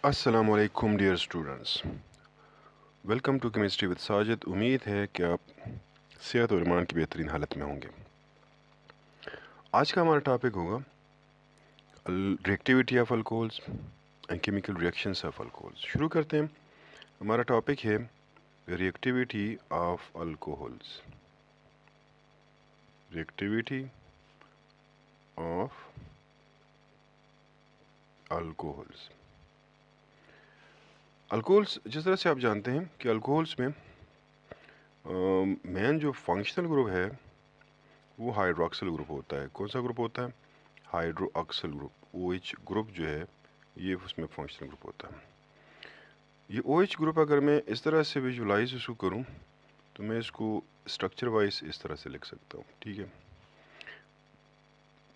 अस्सलामुअलैकुम dear students, welcome to chemistry with Sajid. उम्मीद है कि आप सेहत और ईमान की बेहतरीन हालत में होंगे। आज का हमारा टॉपिक होगा reactivity of alcohols and chemical reactions of alcohols. शुरू करते हैं। हमारा टॉपिक है reactivity of alcohols. Reactivity of alcohols. Alcohols, जिस तरह से आप जानते हैं कि अल्कोहल्स में मेन जो फंक्शनल ग्रुप है वो हाइड्रोक्सिल ग्रुप होता है। कौन सा ग्रुप होता है? Hydroxyl group. OH ग्रुप जो है ये उसमें फंक्शनल ग्रुप होता है। ये OH ग्रुप अगर मैं इस तरह से विजुलाइज इसको करूं तो मैं इसको स्ट्रक्चर वाइज इस तरह से लिख सकता हूं। ठीक है,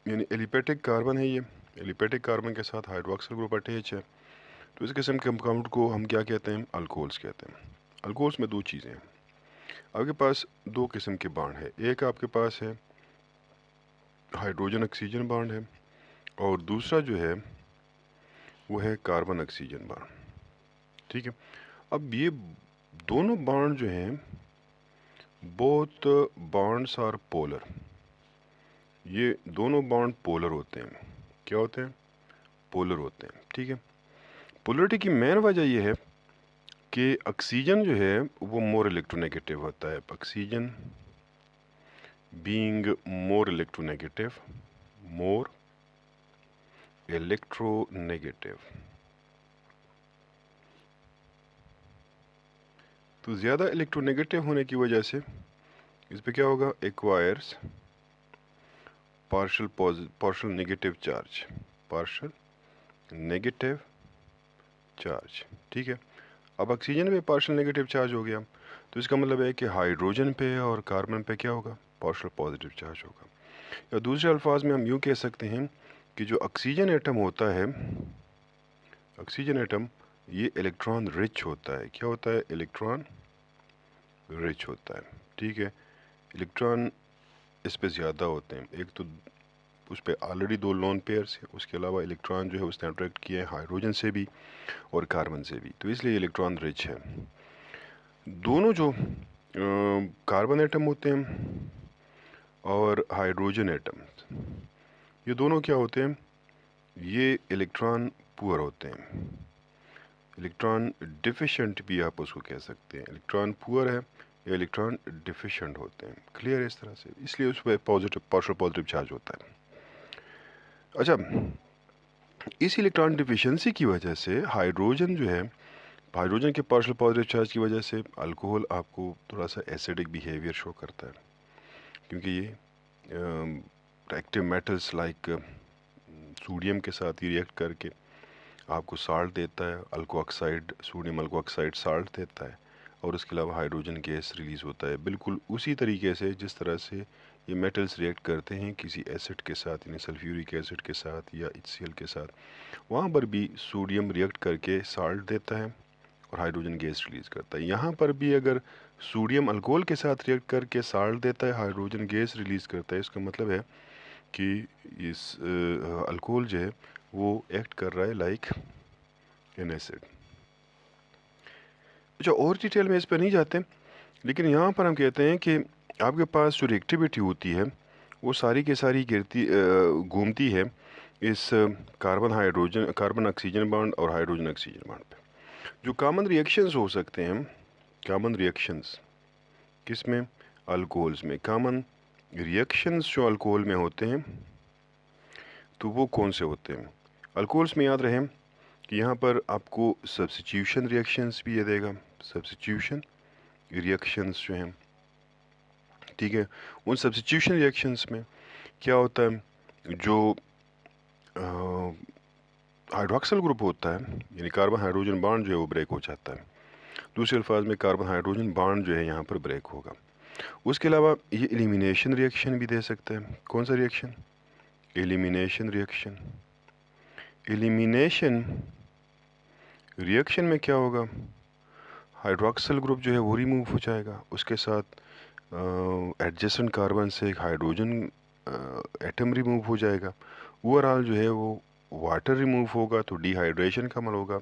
यानी एलिपेटिक कार्बन है ये। एलिपेटिक कार्बन के साथ हाइड्रोक्सिल ग्रुप अटैच है, तो इस किस्म के कंपाउंड को हम क्या कहते हैं? अल्कोहल्स कहते हैं। अल्कोहल्स में दो चीज़ें हैं। आपके पास दो किस्म के बॉन्ड है। एक आपके पास है हाइड्रोजन ऑक्सीजन बॉन्ड है, और दूसरा जो है वो है कार्बन ऑक्सीजन बॉन्ड। ठीक है, अब ये दोनों बॉन्ड जो हैं, बोथ बॉन्ड्स आर पोलर। ये दोनों बॉन्ड पोलर होते हैं। क्या होते हैं? पोलर होते हैं। ठीक है, पोलरिटी की मेन वजह यह है कि ऑक्सीजन जो है वो मोर इलेक्ट्रोनेगेटिव होता है। Oxygen being more electronegative, more electronegative, तो ज़्यादा इलेक्ट्रोनेगेटिव होने की वजह से इस पे क्या होगा? Acquires partial negative charge, partial negative charge. ठीक है, अब ऑक्सीजन पे पार्शियल नेगेटिव चार्ज हो गया, तो इसका मतलब है कि हाइड्रोजन पे और कार्बन पे क्या होगा? पार्शियल पॉजिटिव चार्ज होगा। या दूसरे अल्फाज में हम यूँ कह सकते हैं कि जो ऑक्सीजन एटम होता है, ऑक्सीजन एटम ये इलेक्ट्रॉन रिच होता है। क्या होता है? इलेक्ट्रॉन रिच होता है। ठीक है, इलेक्ट्रॉन इस पे ज़्यादा होते हैं। एक तो उस पर ऑलरेडी दो लोन पेयर्स है, उसके अलावा इलेक्ट्रॉन जो है उसने अट्रैक्ट किए हैं हाइड्रोजन से भी और कार्बन से भी, तो इसलिए इलेक्ट्रॉन रिच है। दोनों जो कार्बन एटम होते हैं और हाइड्रोजन एटम, ये दोनों क्या होते हैं? ये इलेक्ट्रॉन पुअर होते हैं। इलेक्ट्रॉन डिफिशिएंट भी आप उसको कह सकते हैं। इलेक्ट्रॉन पुअर है या इलेक्ट्रॉन डिफिशिएंट होते हैं। क्लियर है इस तरह से, इसलिए उस पर पॉजिटिव पार्शियल पॉजिटिव चार्ज होता है। अच्छा, इस इलेक्ट्रॉन डिफिशिएंसी की वजह से हाइड्रोजन जो है, हाइड्रोजन के पार्शियल पॉजिटिव चार्ज की वजह से अल्कोहल आपको थोड़ा सा एसिडिक बिहेवियर शो करता है, क्योंकि ये एक्टिव मेटल्स लाइक सोडियम के साथ ही रिएक्ट करके आपको साल्ट देता है। अल्को ऑक्साइड, सोडियम अल्को ऑक्साइड साल्ट देता है, और उसके अलावा हाइड्रोजन गैस रिलीज़ होता है। बिल्कुल उसी तरीके से जिस तरह से ये मेटल्स रिएक्ट करते हैं किसी एसिड के साथ, यानी सल्फ्यूरिक एसिड के साथ या HCl के साथ, वहाँ पर भी सोडियम रिएक्ट करके साल्ट देता है और हाइड्रोजन गैस रिलीज़ करता है। यहाँ पर भी अगर सोडियम अल्कोहल के साथ रिएक्ट करके साल्ट देता है, हाइड्रोजन गैस रिलीज़ करता है, इसका मतलब है कि इस अल्कोहल जो है वो एक्ट कर रहा है लाइक एन एसिड। अच्छा, और डिटेल में इस पर नहीं जाते, लेकिन यहाँ पर हम कहते हैं कि आपके पास जो रिएक्टिविटी होती है वो सारी के सारी घूमती है इस कार्बन ऑक्सीजन बॉन्ड और हाइड्रोजन ऑक्सीजन बॉन्ड पे। जो कॉमन रिएक्शंस हो सकते हैं, कॉमन रिएक्शंस किस में? अल्कोहल्स में। कॉमन रिएक्शंस जो अल्कोहल में होते हैं तो वो कौन से होते हैं? अल्कोहल्स में याद रहे कि यहाँ पर आपको सब्स्टिट्यूशन रिएक्शंस भी ये देगा। सब्स्टिट्यूशन रिएक्शंस जो हैं, ठीक है, उन सब्स्टिट्यूशन रिएक्शंस में क्या होता है? जो हाइड्रोक्सिल ग्रुप होता है, यानी कार्बन हाइड्रोजन बॉन्ड जो है वो ब्रेक हो जाता है। दूसरे अल्फाज में कार्बन हाइड्रोजन बॉन्ड जो है यहाँ पर ब्रेक होगा। उसके अलावा ये एलिमिनेशन रिएक्शन भी दे सकता है। कौन सा reaction? Elimination reaction. Elimination reaction में क्या होगा? हाइड्रोक्सिल ग्रुप जो है वो रिमूव हो जाएगा, उसके साथ एडजेसेंट कार्बन से एक हाइड्रोजन एटम रिमूव हो जाएगा। ओवरऑल जो है वो वाटर रिमूव होगा तो डिहाइड्रेशन का अमल होगा,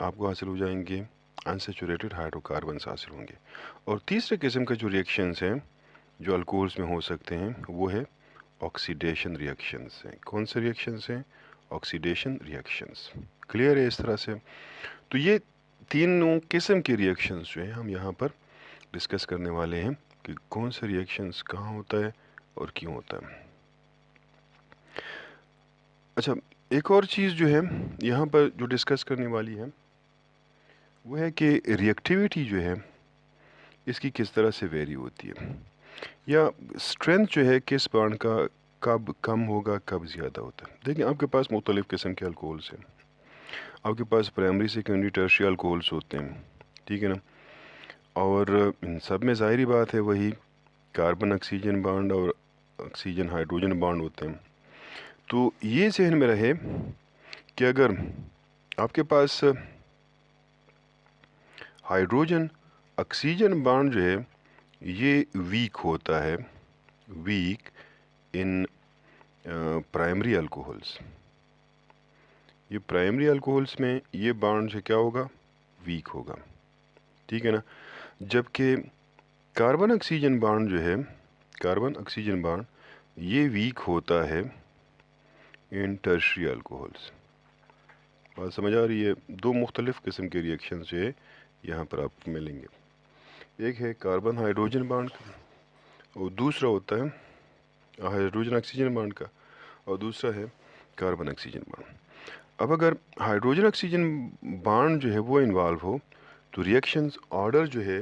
आपको हासिल हो जाएंगे अनसेचुरेटेड हाइड्रोकार्बन्स हासिल होंगे। और तीसरे किस्म के जो रिएक्शंस हैं जो अल्कोहल्स में हो सकते हैं वो है ऑक्सीडेशन रिएक्शंस हैं। कौन से रिएक्शंस हैं? Oxidation reactions. क्लियर है इस तरह से? तो ये तीनों किस्म के रिएक्शंस जो हैं हम यहाँ पर डिस्कस करने वाले हैं कि कौन से रिएक्शंस कहाँ होता है और क्यों होता है। अच्छा, एक और चीज़ जो है यहाँ पर जो डिस्कस करने वाली है वो है कि रिएक्टिविटी जो है इसकी किस तरह से वेरी होती है, या स्ट्रेंथ जो है किस बॉन्ड का कब कम होगा कब ज़्यादा होता है। देखिए आपके पास मुख्तलिफ़ किस्म के अल्कोहल्स हैं, आपके पास प्राइमरी सेकेंडरी टर्शियरी अल्कोहल्स होते हैं, ठीक है ना। और इन सब में ज़ाहिरी बात है वही कार्बन ऑक्सीजन बॉन्ड और ऑक्सीजन हाइड्रोजन बॉन्ड होते हैं। तो ये जहन में रहे कि अगर आपके पास हाइड्रोजन ऑक्सीजन बॉन्ड जो है ये वीक होता है, वीक इन प्राइमरी अल्कोहल्स, ये प्राइमरी अल्कोहल्स में ये बॉन्ड जो क्या होगा? वीक होगा, ठीक है ना। जबकि कार्बन ऑक्सीजन बॉन्ड जो है, कार्बन ऑक्सीजन बॉन्ड ये वीक होता है इन टर्शियरी अल्कोहल्स। बात समझ आ रही है? दो मुख्तलिफ़ किस्म के रिएक्शंस जो है यहाँ पर आपको मिलेंगे, एक है कार्बन हाइड्रोजन बॉन्ड का और दूसरा होता है हाइड्रोजन ऑक्सीजन बॉन्ड का, और दूसरा है कार्बन ऑक्सीजन बॉन्ड। अब अगर हाइड्रोजन ऑक्सीजन बॉन्ड जो है वो इन्वॉल्व हो तो रिएक्शंस ऑर्डर जो है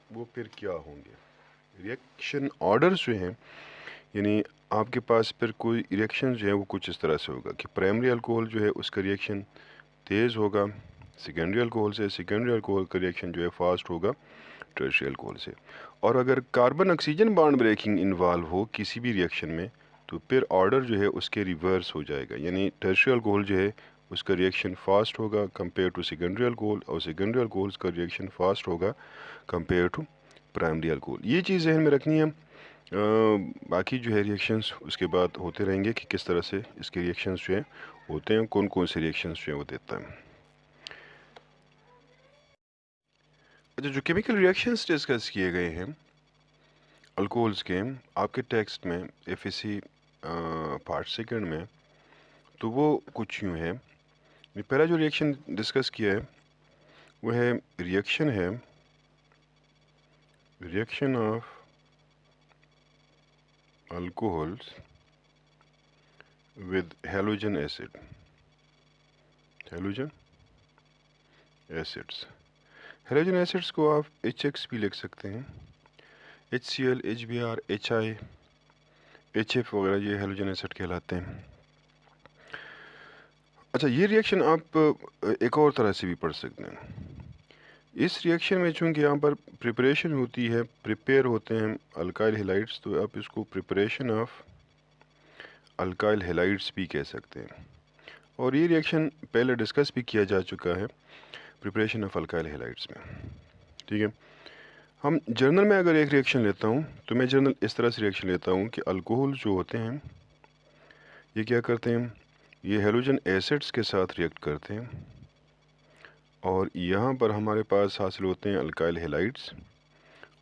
वो फिर क्या होंगे? रिएक्शन ऑर्डर्स जो हैं, यानी आपके पास फिर कोई रिएक्शन जो है वो कुछ इस तरह से होगा कि प्राइमरी अल्कोहल जो है उसका रिएक्शन तेज़ होगा सेकेंडरी अल्कोहल से, सेकेंडरी अल्कोहल का रिएक्शन जो है फास्ट होगा टर्शियरी अल्कोहल से। और अगर carbon oxygen bond breaking involve हो किसी भी रिएक्शन में तो फिर ऑर्डर जो है उसके रिवर्स हो जाएगा, यानी टर्शियरी अल्कोहल जो है उसका रिएक्शन फास्ट होगा कंपेयर टू सेकेंडरी अल्कोहल, और सेकेंडरी अल्कोहल का रिएक्शन फास्ट होगा कंपेयर टू प्राइमरी अल्कोहल। ये चीज़ जहन में रखनी है। बाकी जो है रिएक्शंस उसके बाद होते रहेंगे कि किस तरह से इसके रिएक्शंस जो है होते हैं, कौन कौन से रिएक्शंस जो है वो देता है। अच्छा, जो केमिकल रिएक्शंस डिस्कस किए गए हैं अल्कोहल्स के आपके टेक्स्ट में एफएससी पार्ट सेकंड में, तो वो कुछ यूँ है। पहला जो रिएक्शन डिस्कस किया है वो है reaction of alcohols with halogen acid, halogen acids. Halogen acids को आप HX भी लिख सकते हैं, HCl, HBr, HI, HF वगैरह ये हैलोजन एसिड कहलाते हैं। अच्छा, ये रिएक्शन आप एक और तरह से भी पढ़ सकते हैं। इस रिएक्शन में चूँकि यहाँ पर प्रिपरेशन होती है, प्रिपेयर होते हैं अल्काइल हैलाइड्स, तो आप इसको प्रिपरेशन ऑफ अल्काइल हैलाइड्स भी कह सकते हैं। और ये रिएक्शन पहले डिस्कस भी किया जा चुका है प्रिपरेशन ऑफ अल्काइल हैलाइड्स में, ठीक है। हम जर्नल में अगर एक रिएक्शन लेता हूँ तो मैं जर्नल इस तरह से रिएक्शन लेता हूँ कि अल्कोहल जो होते हैं ये क्या करते हैं, ये हैलोजन एसिड्स के साथ रिएक्ट करते हैं और यहाँ पर हमारे पास हासिल होते हैं अल्काइल हैलाइड्स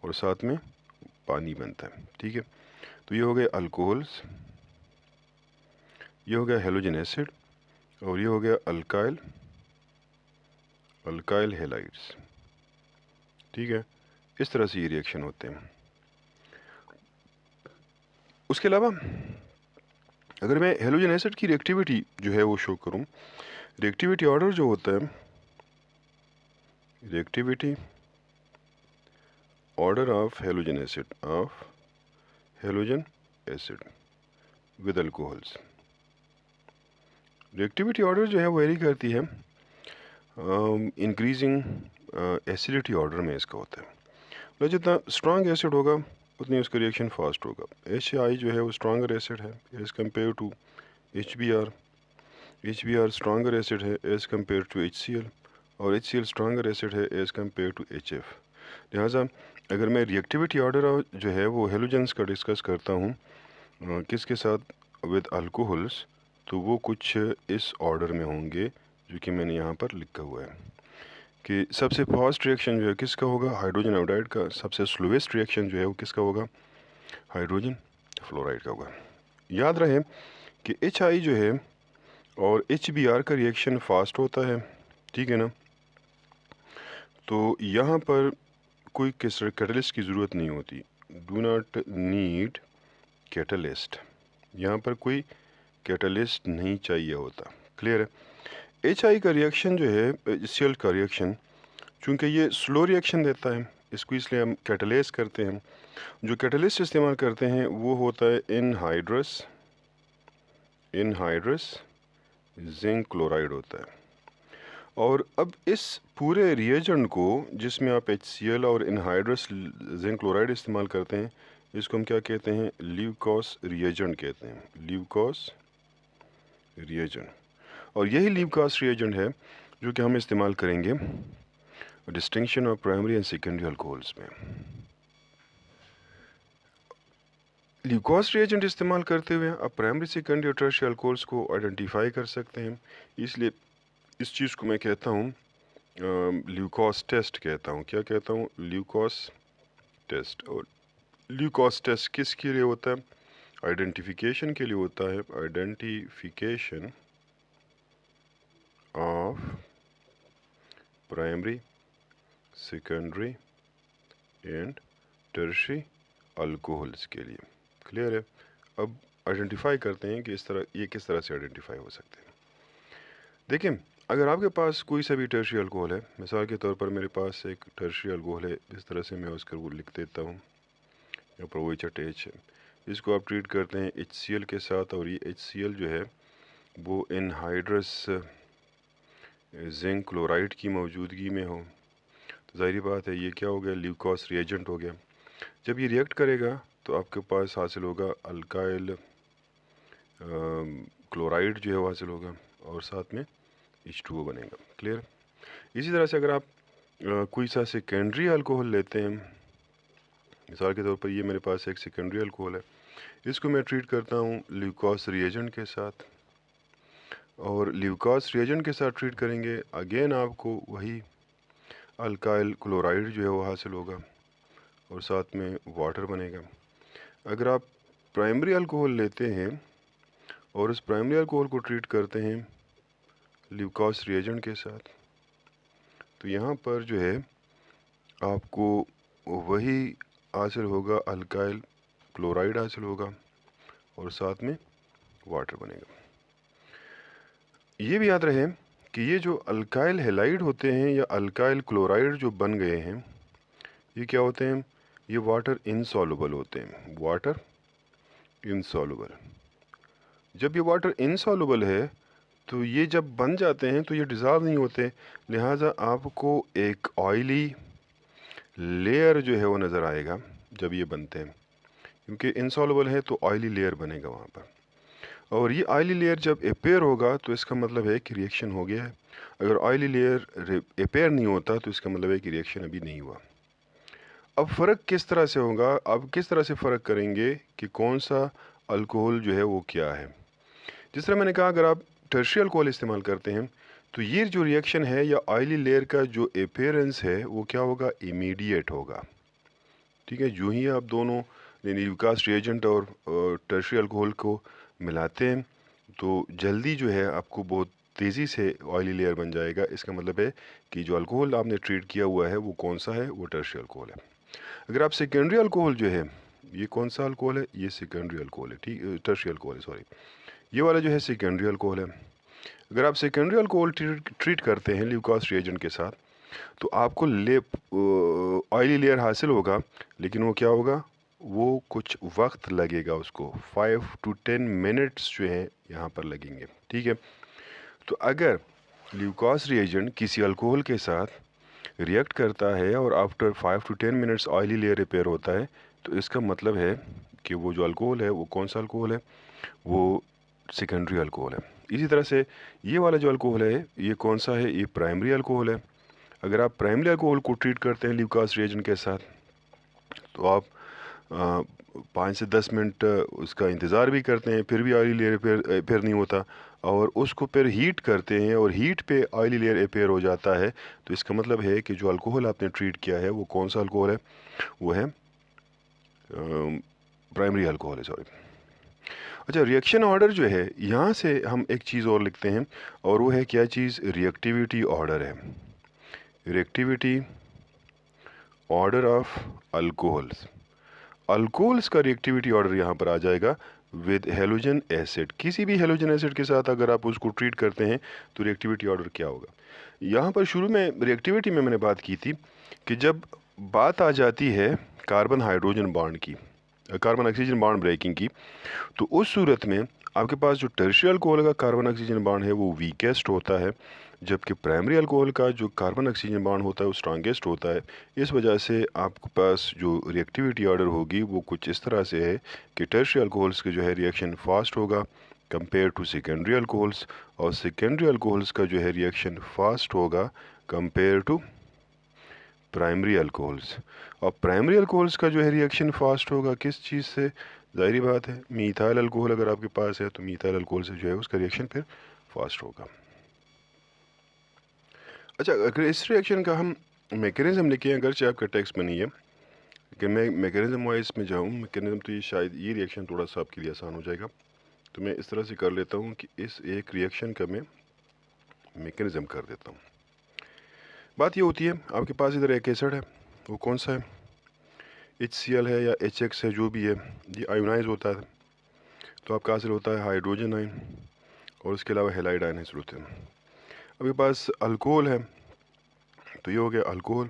और साथ में पानी बनता है, ठीक है। तो ये हो गए अल्कोहल्स, ये हो गया हैलोजन एसिड और ये हो गया अल्काइल हैलाइड्स, ठीक है। इस तरह से ये रिएक्शन होते हैं। उसके अलावा अगर मैं हैलोजन एसिड की रिएक्टिविटी जो है वो शो करूं, रिएक्टिविटी ऑर्डर जो होता है, reactivity order of halogen acid with alcohols, reactivity order जो है वो वेरी करती है इंक्रीजिंग एसिडिटी ऑर्डर में इसका होता है। मतलब जितना स्ट्रॉन्ग एसिड होगा उतनी उसका रिएक्शन फास्ट होगा। HI जो है वो स्ट्रॉन्गर एसिड है as compared to HBr stronger acid है एज़ कम्पेयर टू HCl, और HCl स्ट्रॉन्गर एसिड है एज़ कम्पेयर टू HF। लिहाजा अगर मैं रिएक्टिविटी ऑर्डर जो है वो हेलोजेंस का डिस्कस करता हूँ किसके साथ, विद अल्कोहल्स, तो वो कुछ इस ऑर्डर में होंगे जो कि मैंने यहाँ पर लिखा हुआ है कि सबसे फास्ट रिएक्शन जो है किसका होगा, हाइड्रोजन आयोडाइड का। सबसे स्लोएस्ट रिएक्शन जो है वो किसका होगा, हाइड्रोजन फ्लोराइड का होगा। याद रहे कि HI जो है और HBr का रिएक्शन फास्ट होता है, ठीक है ना। तो यहाँ पर कोई कैटलिस्ट की ज़रूरत नहीं होती, डू नॉट नीड कैटलिस्ट। यहाँ पर कोई कैटलिस्ट नहीं चाहिए होता, क्लियर है। HI का रिएक्शन जो है, HCl का रिएक्शन, चूँकि ये स्लो रिएक्शन देता है, इसको इसलिए हम कैटलिस्ट करते हैं। जो कैटलिस्ट इस्तेमाल करते हैं वो होता है इनहाइड्रस जिंक क्लोराइड होता है। और अब इस पूरे रिएजेंट को जिसमें आप HCl और इनहाइड्रस जिंक क्लोराइड इस्तेमाल करते हैं, इसको हम क्या कहते हैं, ल्यूकोस रिएजेंट कहते हैं, ल्यूकोस रिएजेंट। और यही ल्यूकोस रिएजेंट है जो कि हम इस्तेमाल करेंगे distinction of primary and secondary alcohols में। ल्यूकोस रिएजेंट इस्तेमाल करते हुए आप प्राइमरी सेकेंडरी और टर्शियरी अल्कोहल्स को आइडेंटिफाई कर सकते हैं। इसलिए इस चीज़ को मैं कहता हूँ ल्यूकोस टेस्ट कहता हूँ। क्या कहता हूँ, ल्यूकोस टेस्ट। और ल्यूकोस टेस्ट किसके लिए होता है, आइडेंटिफिकेशन के लिए होता है, identification of primary secondary and tertiary alcohols के लिए, क्लियर है। अब आइडेंटिफाई करते हैं कि ये किस तरह से आइडेंटिफाई हो सकते हैं। देखिए, अगर आपके पास कोई सा भी टर्शियरी अल्कोहल है, मिसाल के तौर पर मेरे पास एक टर्शियरी अल्कोहल है, इस तरह से मैं उसका वो लिख देता हूँ, यहाँ पर वो OH है। इसको आप ट्रीट करते हैं HCl के साथ, और ये HCl जो है वो इनहाइड्रस जिंक क्लोराइड की मौजूदगी में हो, तो ज़ाहिर बात है ये क्या हो गया, ल्यूकोस रिएजेंट हो गया। जब ये रिएक्ट करेगा तो आपके पास हासिल होगा अल्काइल क्लोराइड जो है वो हासिल होगा, और साथ में H2O बनेगा, क्लियर। इसी तरह से अगर आप कोई सा सेकेंडरी अल्कोहल लेते हैं, मिसाल के तौर पर ये मेरे पास एक सेकेंडरी अल्कोहल है, इसको मैं ट्रीट करता हूँ ल्यूकोस रिएजेंट के साथ। और ल्यूकोस रिएजेंट के साथ ट्रीट करेंगे, अगेन आपको वही अल्काइल क्लोराइड जो है वो हासिल होगा, और साथ में वाटर बनेगा। अगर आप प्राइमरी अल्कोहल लेते हैं और उस प्राइमरी अल्कोहल को ट्रीट करते हैं ल्यूकोस रिएजेंट के साथ, तो यहाँ पर जो है आपको वही हासिल होगा, अल्काइल क्लोराइड हासिल होगा, और साथ में वाटर बनेगा। ये भी याद रहे कि ये जो अल्काइल हैलाइड होते हैं या अल्काइल क्लोराइड जो बन गए हैं, ये क्या होते हैं, ये वाटर इनसॉल्युबल होते हैं, वाटर इनसॉल्युबल। जब ये वाटर इनसॉल्युबल है तो ये जब बन जाते हैं तो ये डिज़ॉल्व नहीं होते, लिहाजा आपको एक ऑयली लेयर जो है वो नज़र आएगा जब ये बनते हैं, क्योंकि इनसॉल्युबल है तो ऑयली लेयर बनेगा वहाँ पर। और ये ऑयली लेयर जब अपेयर होगा तो इसका मतलब है कि रिएक्शन हो गया है। अगर ऑयली लेयर अपेयर नहीं होता तो इसका मतलब है कि रिएक्शन अभी नहीं हुआ। अब फ़र्क किस तरह से होगा, अब किस तरह से फ़र्क करेंगे कि कौन सा अल्कोहल जो है वो क्या है। जिस तरह मैंने कहा, अगर आप टर्शियरी अल्कोहल इस्तेमाल करते हैं तो ये जो रिएक्शन है या ऑयली लेयर का जो अपेयरेंस है वो क्या होगा, इमीडिएट होगा, ठीक है। जो ही आप दोनों ल्यूकोस रिएजेंट और टर्शियरी अल्कोहल को मिलाते हैं तो जल्दी जो है आपको बहुत तेज़ी से ऑयली लेयर बन जाएगा। इसका मतलब है कि जो अल्कोहल आपने ट्रीट किया हुआ है वो कौन सा है, वो टर्शियरी अल्कोहल है। अगर आप सेकेंडरी अल्कोहल जो है, ये कौन सा अल्कोहल है, ये सेकेंडरी अल्कोहल है, ठीक, टर्शियरी अल्कोहल है, सॉरी, ये वाला जो है सेकेंडरी अल्कोहल है। अगर आप सेकेंडरी अल्कोहल ट्रीट करते हैं ल्यूकोस रिएजेंट के साथ तो आपको ऑयली लेयर हासिल होगा, लेकिन वो क्या होगा, वो कुछ वक्त लगेगा, उसको 5 to 10 मिनट्स जो है यहाँ पर लगेंगे, ठीक है। तो अगर ल्यूकोस रिएजेंट किसी अल्कोहल के साथ रिएक्ट करता है और after 5 to 10 minutes oily layer repair होता है, तो इसका मतलब है कि वो जो अल्कोहल है वो कौन सा अल्कोहल है, वो सेकेंडरी अल्कोहल है। इसी तरह से ये वाला जो अल्कोहल है ये कौन सा है, ये प्राइमरी अल्कोहल है। अगर आप प्राइमरी अल्कोहल को ट्रीट करते हैं ल्यूकोस रिएजेंट के साथ तो आप 5 से 10 मिनट उसका इंतज़ार भी करते हैं, फिर भी ऑयली लेयर अपेयर नहीं होता, और उसको फिर हीट करते हैं और हीट पे ऑयली लेयर अपेयर हो जाता है। तो इसका मतलब है कि जो अल्कोहल आपने ट्रीट किया है वो कौन सा अल्कोहल है, वो है प्राइमरी अल्कोहल है, सॉरी। अच्छा, रिएक्शन ऑर्डर जो है, यहाँ से हम एक चीज़ और लिखते हैं, और वो है क्या चीज़, रिएक्टिविटी ऑर्डर है। Reactivity order of alcohols. Alcohols का रिएक्टिविटी ऑर्डर यहाँ पर आ जाएगा विद हेलोजन एसिड। किसी भी हेलोजन एसिड के साथ अगर आप उसको ट्रीट करते हैं तो रिएक्टिविटी ऑर्डर क्या होगा। यहाँ पर शुरू में रिएक्टिविटी में मैंने बात की थी कि जब बात आ जाती है कार्बन हाइड्रोजन बॉन्ड की, कार्बन ऑक्सीजन बॉन्ड ब्रेकिंग की, तो उस सूरत में आपके पास जो टर्शियल अल्कोहल का कार्बन ऑक्सीजन बॉन्ड है वो वीकेस्ट होता है, जबकि प्राइमरी अल्कोहल का जो कार्बन ऑक्सीजन बॉन्ड होता है वो स्ट्रॉन्गेस्ट होता है। इस वजह से आपके पास जो रिएक्टिविटी ऑर्डर होगी वो कुछ इस तरह से है कि टर्शियल अल्कोहल्स के जो है रिएक्शन फास्ट होगा कंपेयर टू सेकेंडरी अल्कोहल्स, और सेकेंडरी अल्कोहल्स का जो है रिएक्शन फास्ट होगा कंपेयर टू प्राइमरी अल्कोहल्स। और प्राइमरी अल्कोहल्स का जो है रिएक्शन फास्ट होगा किस चीज़ से, ज़ाहिरी बात है मीथाइल अल्कोहल अगर आपके पास है तो मीथाइल अल्कोहल से जो है उसका रिएक्शन फिर फास्ट होगा। अच्छा, अगर इस रिएक्शन का हम मैकेनिज़्म लिखें, अगरचे आपका टेक्स्ट में नहीं है कि मैं मैकेनिज़्म वाइज में जाऊँ, मैकेनिज़्म तो ये शायद ये रिएक्शन थोड़ा सा आपके लिए आसान हो जाएगा, तो मैं इस तरह से कर लेता हूँ कि इस एक रिएक्शन का मैं मैकेनिज़्म कर देता हूँ। बात ये होती है आपके पास इधर एक एसिड है, वो कौन सा है, HCl है या HX है, जो भी है, ये आयोनाइज होता है, तो आपका हासिल होता है हाइड्रोजन आयन, और उसके अलावा हेलाइड आयन हासिल होते हैं। आपके पास अल्कोहल है, तो ये हो गया अल्कोहल।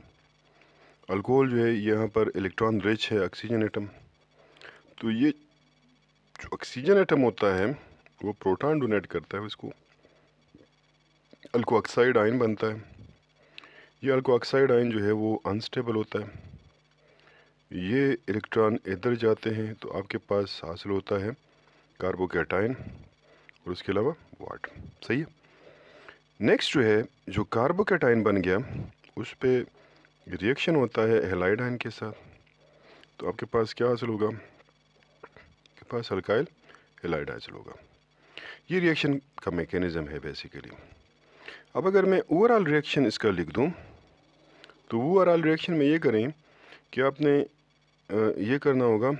अल्कोहल जो है यहाँ पर इलेक्ट्रॉन रिच है ऑक्सीजन एटम, तो ये जो ऑक्सीजन एटम होता है वो प्रोटॉन डोनेट करता है, इसको अल्को ऑक्साइड आयन बनता है। ये अल्को ऑक्साइड आयन जो है वो अनस्टेबल होता है, ये इलेक्ट्रॉन इधर जाते हैं तो आपके पास हासिल होता है कार्बोकैटायन और उसके अलावा वाटर, सही है। नेक्स्ट जो है जो कार्बोकैटायन बन गया उस पर रिएक्शन होता है हेलाइड आयन के साथ, तो आपके पास क्या हासिल होगा, आपके पास अल्काइल हेलाइड हासिल होगा। ये रिएक्शन का मैकेनिज्म है बेसिकली। अब अगर मैं ओवरऑल रिएक्शन इसका लिख दूं, तो ओवरऑल रिएक्शन में ये करें कि आपने ये करना होगा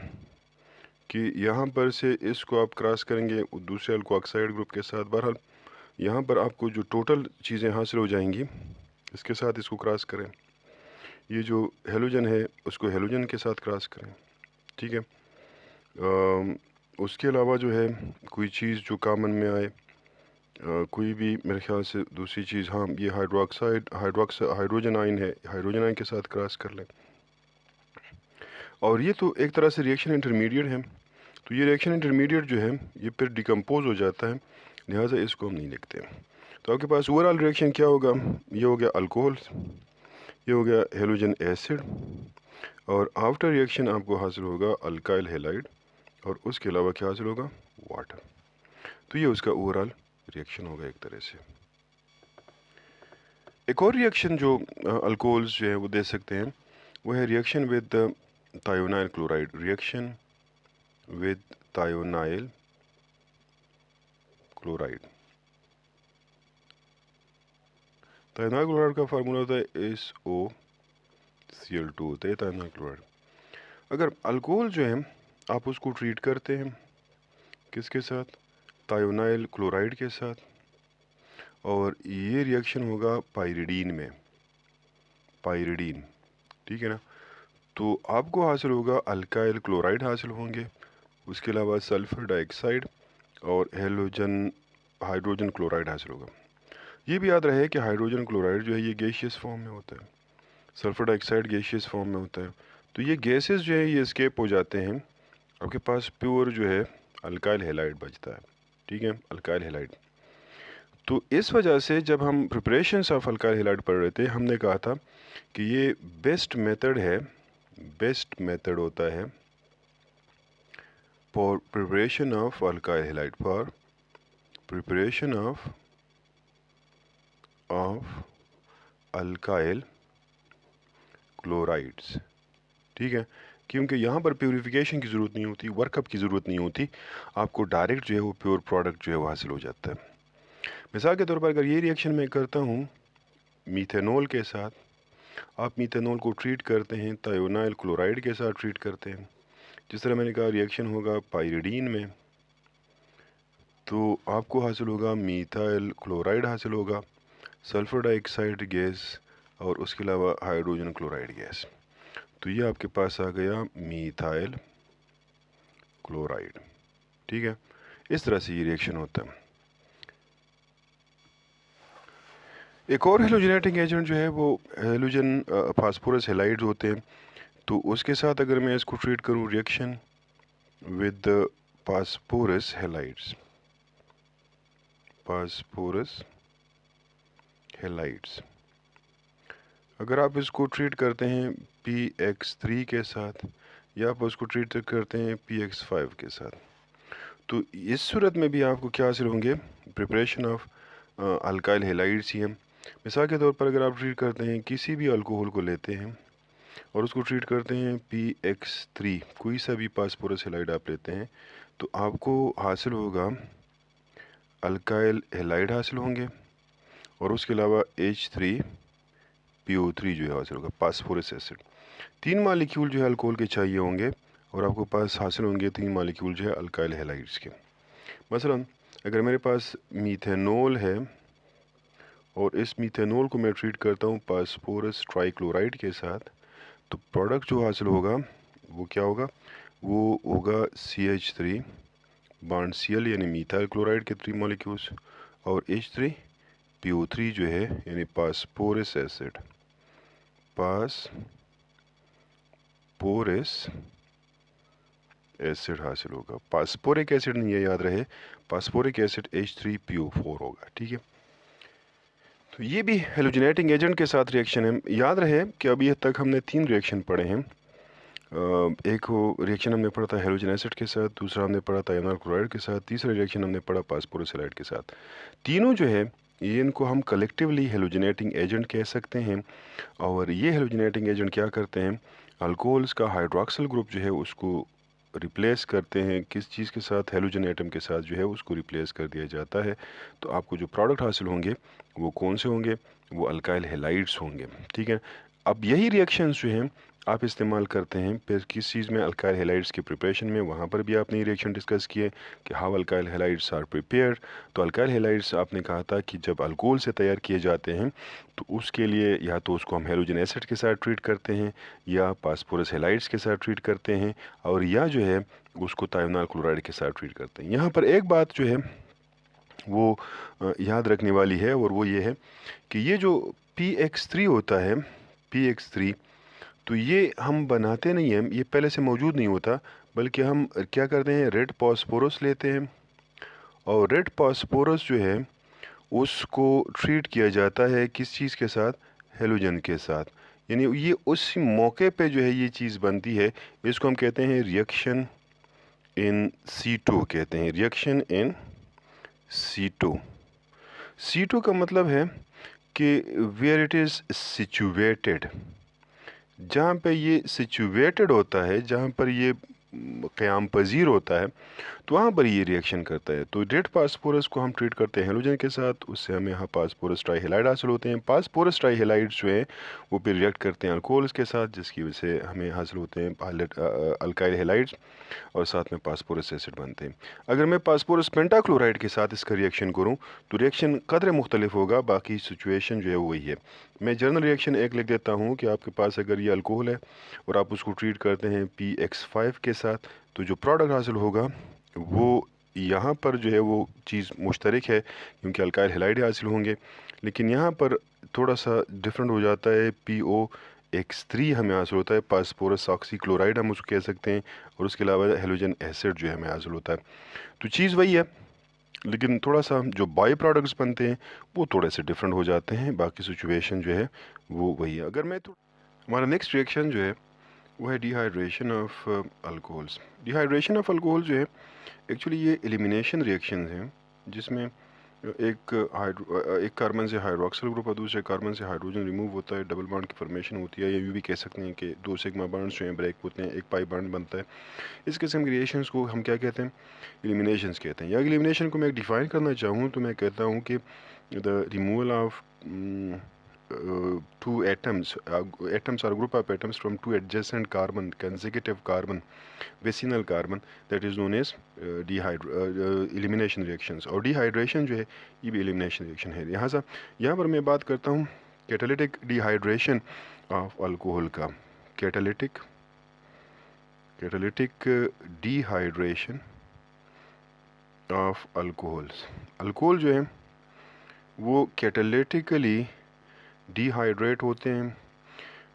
कि यहाँ पर से इसको आप क्रॉस करेंगे दूसरे अल्को ऑक्साइड ग्रुप के साथ। बहरहाल यहाँ पर आपको जो टोटल चीज़ें हासिल हो जाएंगी इसके साथ इसको क्रॉस करें, ये जो हेलोजन है उसको हेलोजन के साथ क्रॉस करें, ठीक है। उसके अलावा जो है कोई चीज़ जो कॉमन में आए, कोई भी मेरे ख्याल से दूसरी चीज़, हाँ ये हाइड्रोजन आयन है, हाइड्रोजन आयन के साथ क्रॉस कर लें। और ये तो एक तरह से रिएक्शन इंटरमीडिएट है, तो ये रिएक्शन इंटरमीडिएट जो है ये फिर डिकम्पोज हो जाता है, लिहाजा इसको हम नहीं लिखते। तो आपके पास ओवरऑल रिएक्शन क्या होगा, ये हो गया अल्कोहल, ये हो गया हेलोजन एसिड, और आफ्टर रिएक्शन आपको हासिल होगा अल्काइल हेलाइड, और उसके अलावा क्या हासिल होगा, वाटर। तो ये उसका ओवरऑल रिएक्शन होगा एक तरह से। एक और रिएक्शन जो अल्कोहल्स जो है वो दे सकते हैं वो है reaction with thionyl chloride. Reaction with thionyl chloride. Thionyl chloride का फार्मूला होता है SOCl2 होता है थायोनाइल क्लोराइड। अगर अल्कोहल जो है आप उसको ट्रीट करते हैं किसके साथ, थायोनाइल क्लोराइड के साथ, और ये रिएक्शन होगा पाइरिडीन में, पाइरिडीन, ठीक है ना। तो आपको हासिल होगा अल्काइल क्लोराइड हासिल होंगे, उसके अलावा सल्फर डाइऑक्साइड और हाइड्रोजन क्लोराइड हासिल होगा। ये भी याद रहे कि हाइड्रोजन क्लोराइड जो है ये गैसियस फॉर्म में होता है, सल्फर डाइऑक्साइड गैसियस फॉर्म में होता है, तो ये गैसेस जो है ये एस्केप हो जाते हैं, आपके पास प्योर जो है अल्काइल हेलाइड बचता है, ठीक है, अल्काइल हेलाइड। तो इस वजह से जब हम प्रिपरेशंस ऑफ अल्काइल हेलाइड पढ़ रहे थे हमने कहा था कि ये बेस्ट मेथड है, बेस्ट मेथड होता है for preparation of alkyl halide, for preparation of alkyl chlorides, ठीक है। क्योंकि यहाँ पर प्योरीफिकेशन की ज़रूरत नहीं होती, वर्कअप की ज़रूरत नहीं होती, आपको डायरेक्ट जो है वो प्योर प्रोडक्ट जो है वो हासिल हो जाता है। मिसाल के तौर पर अगर ये रिएक्शन मैं करता हूँ मीथेनॉल के साथ, आप मीथेनॉल को ट्रीट करते हैं थायोनाइल क्लोराइड के साथ ट्रीट करते हैं, जिस तरह मैंने कहा रिएक्शन होगा पायरिडीन में, तो आपको हासिल होगा मीथाइल क्लोराइड हासिल होगा, सल्फर डाइऑक्साइड गैस और उसके अलावा हाइड्रोजन क्लोराइड गैस। तो ये आपके पास आ गया मीथाइल क्लोराइड। ठीक है, इस तरह से ये रिएक्शन होता है। एक और हेलोजेनेटिंग एजेंट जो है वो हेलोजन फास्फोरस हेलाइड्स होते हैं। तो उसके साथ अगर मैं इसको ट्रीट करूं reaction with phosphorus halides, phosphorus halides, अगर आप इसको ट्रीट करते हैं PX3 के साथ या आप उसको ट्रीट करते हैं PX5 के साथ, तो इस सूरत में भी आपको क्या हासिल होंगे, प्रिपरेशन ऑफ अल्काइल हेलाइड्स ही हैं। मिसाल के तौर पर अगर आप ट्रीट करते हैं किसी भी अल्कोहल को लेते हैं और उसको ट्रीट करते हैं PX3, कोई सा भी फास्फोरस हेलाइड आप लेते हैं, तो आपको हासिल होगा अल्काइल हेलाइड हासिल होंगे और उसके अलावा H3PO3 जो है हासिल होगा फास्फोरस एसिड। 3 मालिक्यूल जो है अल्कोहल के चाहिए होंगे और आपको पास हासिल होंगे 3 मालिक्यूल जो है अल्काइल हेलाइड्स के। मसलन अगर मेरे पास मीथेनॉल है और इस मीथेनॉल को मैं ट्रीट करता हूँ फास्फोरस ट्राइक्लोराइड के साथ, तो प्रोडक्ट जो हासिल होगा वो क्या होगा, वो होगा CH3 बॉन्ड Cl यानी मीथाइल क्लोराइड के 3 मॉलिक्यूल्स और H3PO3 जो है यानी फास्फोरस एसिड, फास्फोरस एसिड हासिल होगा। फास्फोरिक एसिड नहीं है, याद रहे फास्फोरिक एसिड H3PO4 होगा। ठीक है, तो ये भी हेलोजेनेटिंग एजेंट के साथ रिएक्शन है। याद रहे कि अभी तक हमने 3 रिएक्शन पढ़े हैं। एक रिएक्शन हमने पढ़ा था हेलोजन एसिड के साथ, दूसरा हमने पढ़ा था एनाल क्लोराइड के साथ, तीसरा रिएक्शन हमने पढ़ा फास्फोरस हेलाइड के साथ। तीनों जो है ये इनको हम कलेक्टिवली हेलोजेनेटिंग एजेंट कह सकते हैं। और ये हेलोजेनेटिंग एजेंट क्या करते हैं, अल्कोहल्स का हाइड्रोक्सिल ग्रुप जो है उसको रिप्लेस करते हैं, किस चीज़ के साथ, हेलोजन एटम के साथ जो है उसको रिप्लेस कर दिया जाता है। तो आपको जो प्रोडक्ट हासिल होंगे वो कौन से होंगे, वो अल्काइल हेलाइड्स होंगे। ठीक है, अब यही रिएक्शंस जो हैं आप इस्तेमाल करते हैं फिर किस चीज़ में, अल्काइल हेलाइड्स की प्रिपरेशन में। वहाँ पर भी आपने रिएक्शन डिस्कस किए कि how alkyl halides are prepared. तो अल्काइल हेलाइड्स आपने कहा था कि जब अल्कोहल से तैयार किए जाते हैं तो उसके लिए या तो उसको हम हेलोजन एसिड के साथ ट्रीट करते हैं या फास्फोरस हेलाइड्स के साथ ट्रीट करते हैं और या जो है उसको थायोनाइल क्लोराइड के साथ ट्रीट करते हैं। यहाँ पर एक बात जो है वो याद रखने वाली है और वो ये है कि ये जो PX3 होता है, PX3, तो ये हम बनाते नहीं हैं, ये पहले से मौजूद नहीं होता, बल्कि हम क्या करते हैं, रेड फास्फोरस लेते हैं और रेड फास्फोरस जो है उसको ट्रीट किया जाता है किस चीज़ के साथ, हेलोजन के साथ। यानी ये उस मौके पे जो है ये चीज़ बनती है, इसको हम कहते हैं रिएक्शन इन सीटो, कहते हैं रिएक्शन इन सीटो। सीटो का मतलब है कि वेयर इट इज़ सिचुएटेड, जहाँ पे ये सिचुएटेड होता है, जहाँ पर ये क़याम पज़ीर होता है, तो वहाँ पर ये रिएक्शन करता है। तो रेड फास्फोरस को हम ट्रीट करते हैं हेलोजन के साथ, उससे हमें यहाँ फास्फोरस ट्राइहेलाइड हासिल होते हैं। फास्फोरस ट्राइहेलाइड्स जो है वो फिर रिएक्ट करते हैं अल्कोहल्स के साथ, जिसकी वजह से हमें हासिल होते हैं अल्काइल हेलाइड्स और साथ में फास्फोरस एसिड बनते हैं। अगर मैं फास्फोरस पेंटाक्लोराइड के साथ इसका रिएक्शन करूँ तो रिएक्शन कदर मुख्तलिफ होगा, बाकी सिचुएशन जो है वही है। मैं जनरल रिएक्शन एक लिख देता हूँ कि आपके पास अगर ये अल्कोहल है और आप उसको ट्रीट करते हैं PX5 के साथ, तो जो प्रोडक्ट हासिल होगा वो यहाँ पर जो है वो चीज़ मुश्तरक है क्योंकि अल्काइल हेलाइड हासिल होंगे, लेकिन यहाँ पर थोड़ा सा डिफरेंट हो जाता है। POX3 हमें हासिल होता है, फास्फोरस ऑक्सीक्लोराइड हम उसको कह सकते हैं, और उसके अलावा हेलोजन एसिड जो है हमें हासिल होता है। तो चीज़ वही है, लेकिन थोड़ा सा जो बाई प्रोडक्ट्स बनते हैं वो थोड़े से डिफरेंट हो जाते हैं, बाकी सिचुएशन जो है वो वही है। अगर मैं तो हमारा नेक्स्ट रिएक्शन जो है वो है dehydration of alcohols. Dehydration of alcohol जो है एक्चुअली ये एलिमिनेशन रिएक्शन हैं, जिसमें एक कार्बन से हाइड्रोक्सिल ग्रुप और दूसरे कार्बन से हाइड्रोजन रिमूव होता है, डबल बॉन्ड की फॉर्मेशन होती है, या यूँ भी कह सकते हैं कि दो सिग्मा बॉन्ड्स जो हैं ब्रेक होते हैं, एक पाई बॉन्ड बनता है। इस किस्म की रिएक्शंस को हम क्या कहते हैं? एलिमिनेशंस कहते हैं। या एलिमिनेशन को मैं डिफाइन करना चाहूँ तो मैं कहता हूँ कि the removal of two atoms or group of atoms from two adjacent carbon, consecutive carbon, vicinal carbon, that is known as elimination reactions। और डिहाइड्रेशन जो है ये भी एलिमिनेशन रिएक्शन है। यहाँ पर मैं बात करता हूँ कैटालिटिक डिहाइड्रेशन ऑफ अल्कोहल का। Catalytic dehydration of alcohols. Alcohol जो है वो कैटालिटिकली डिहाइड्रेट होते हैं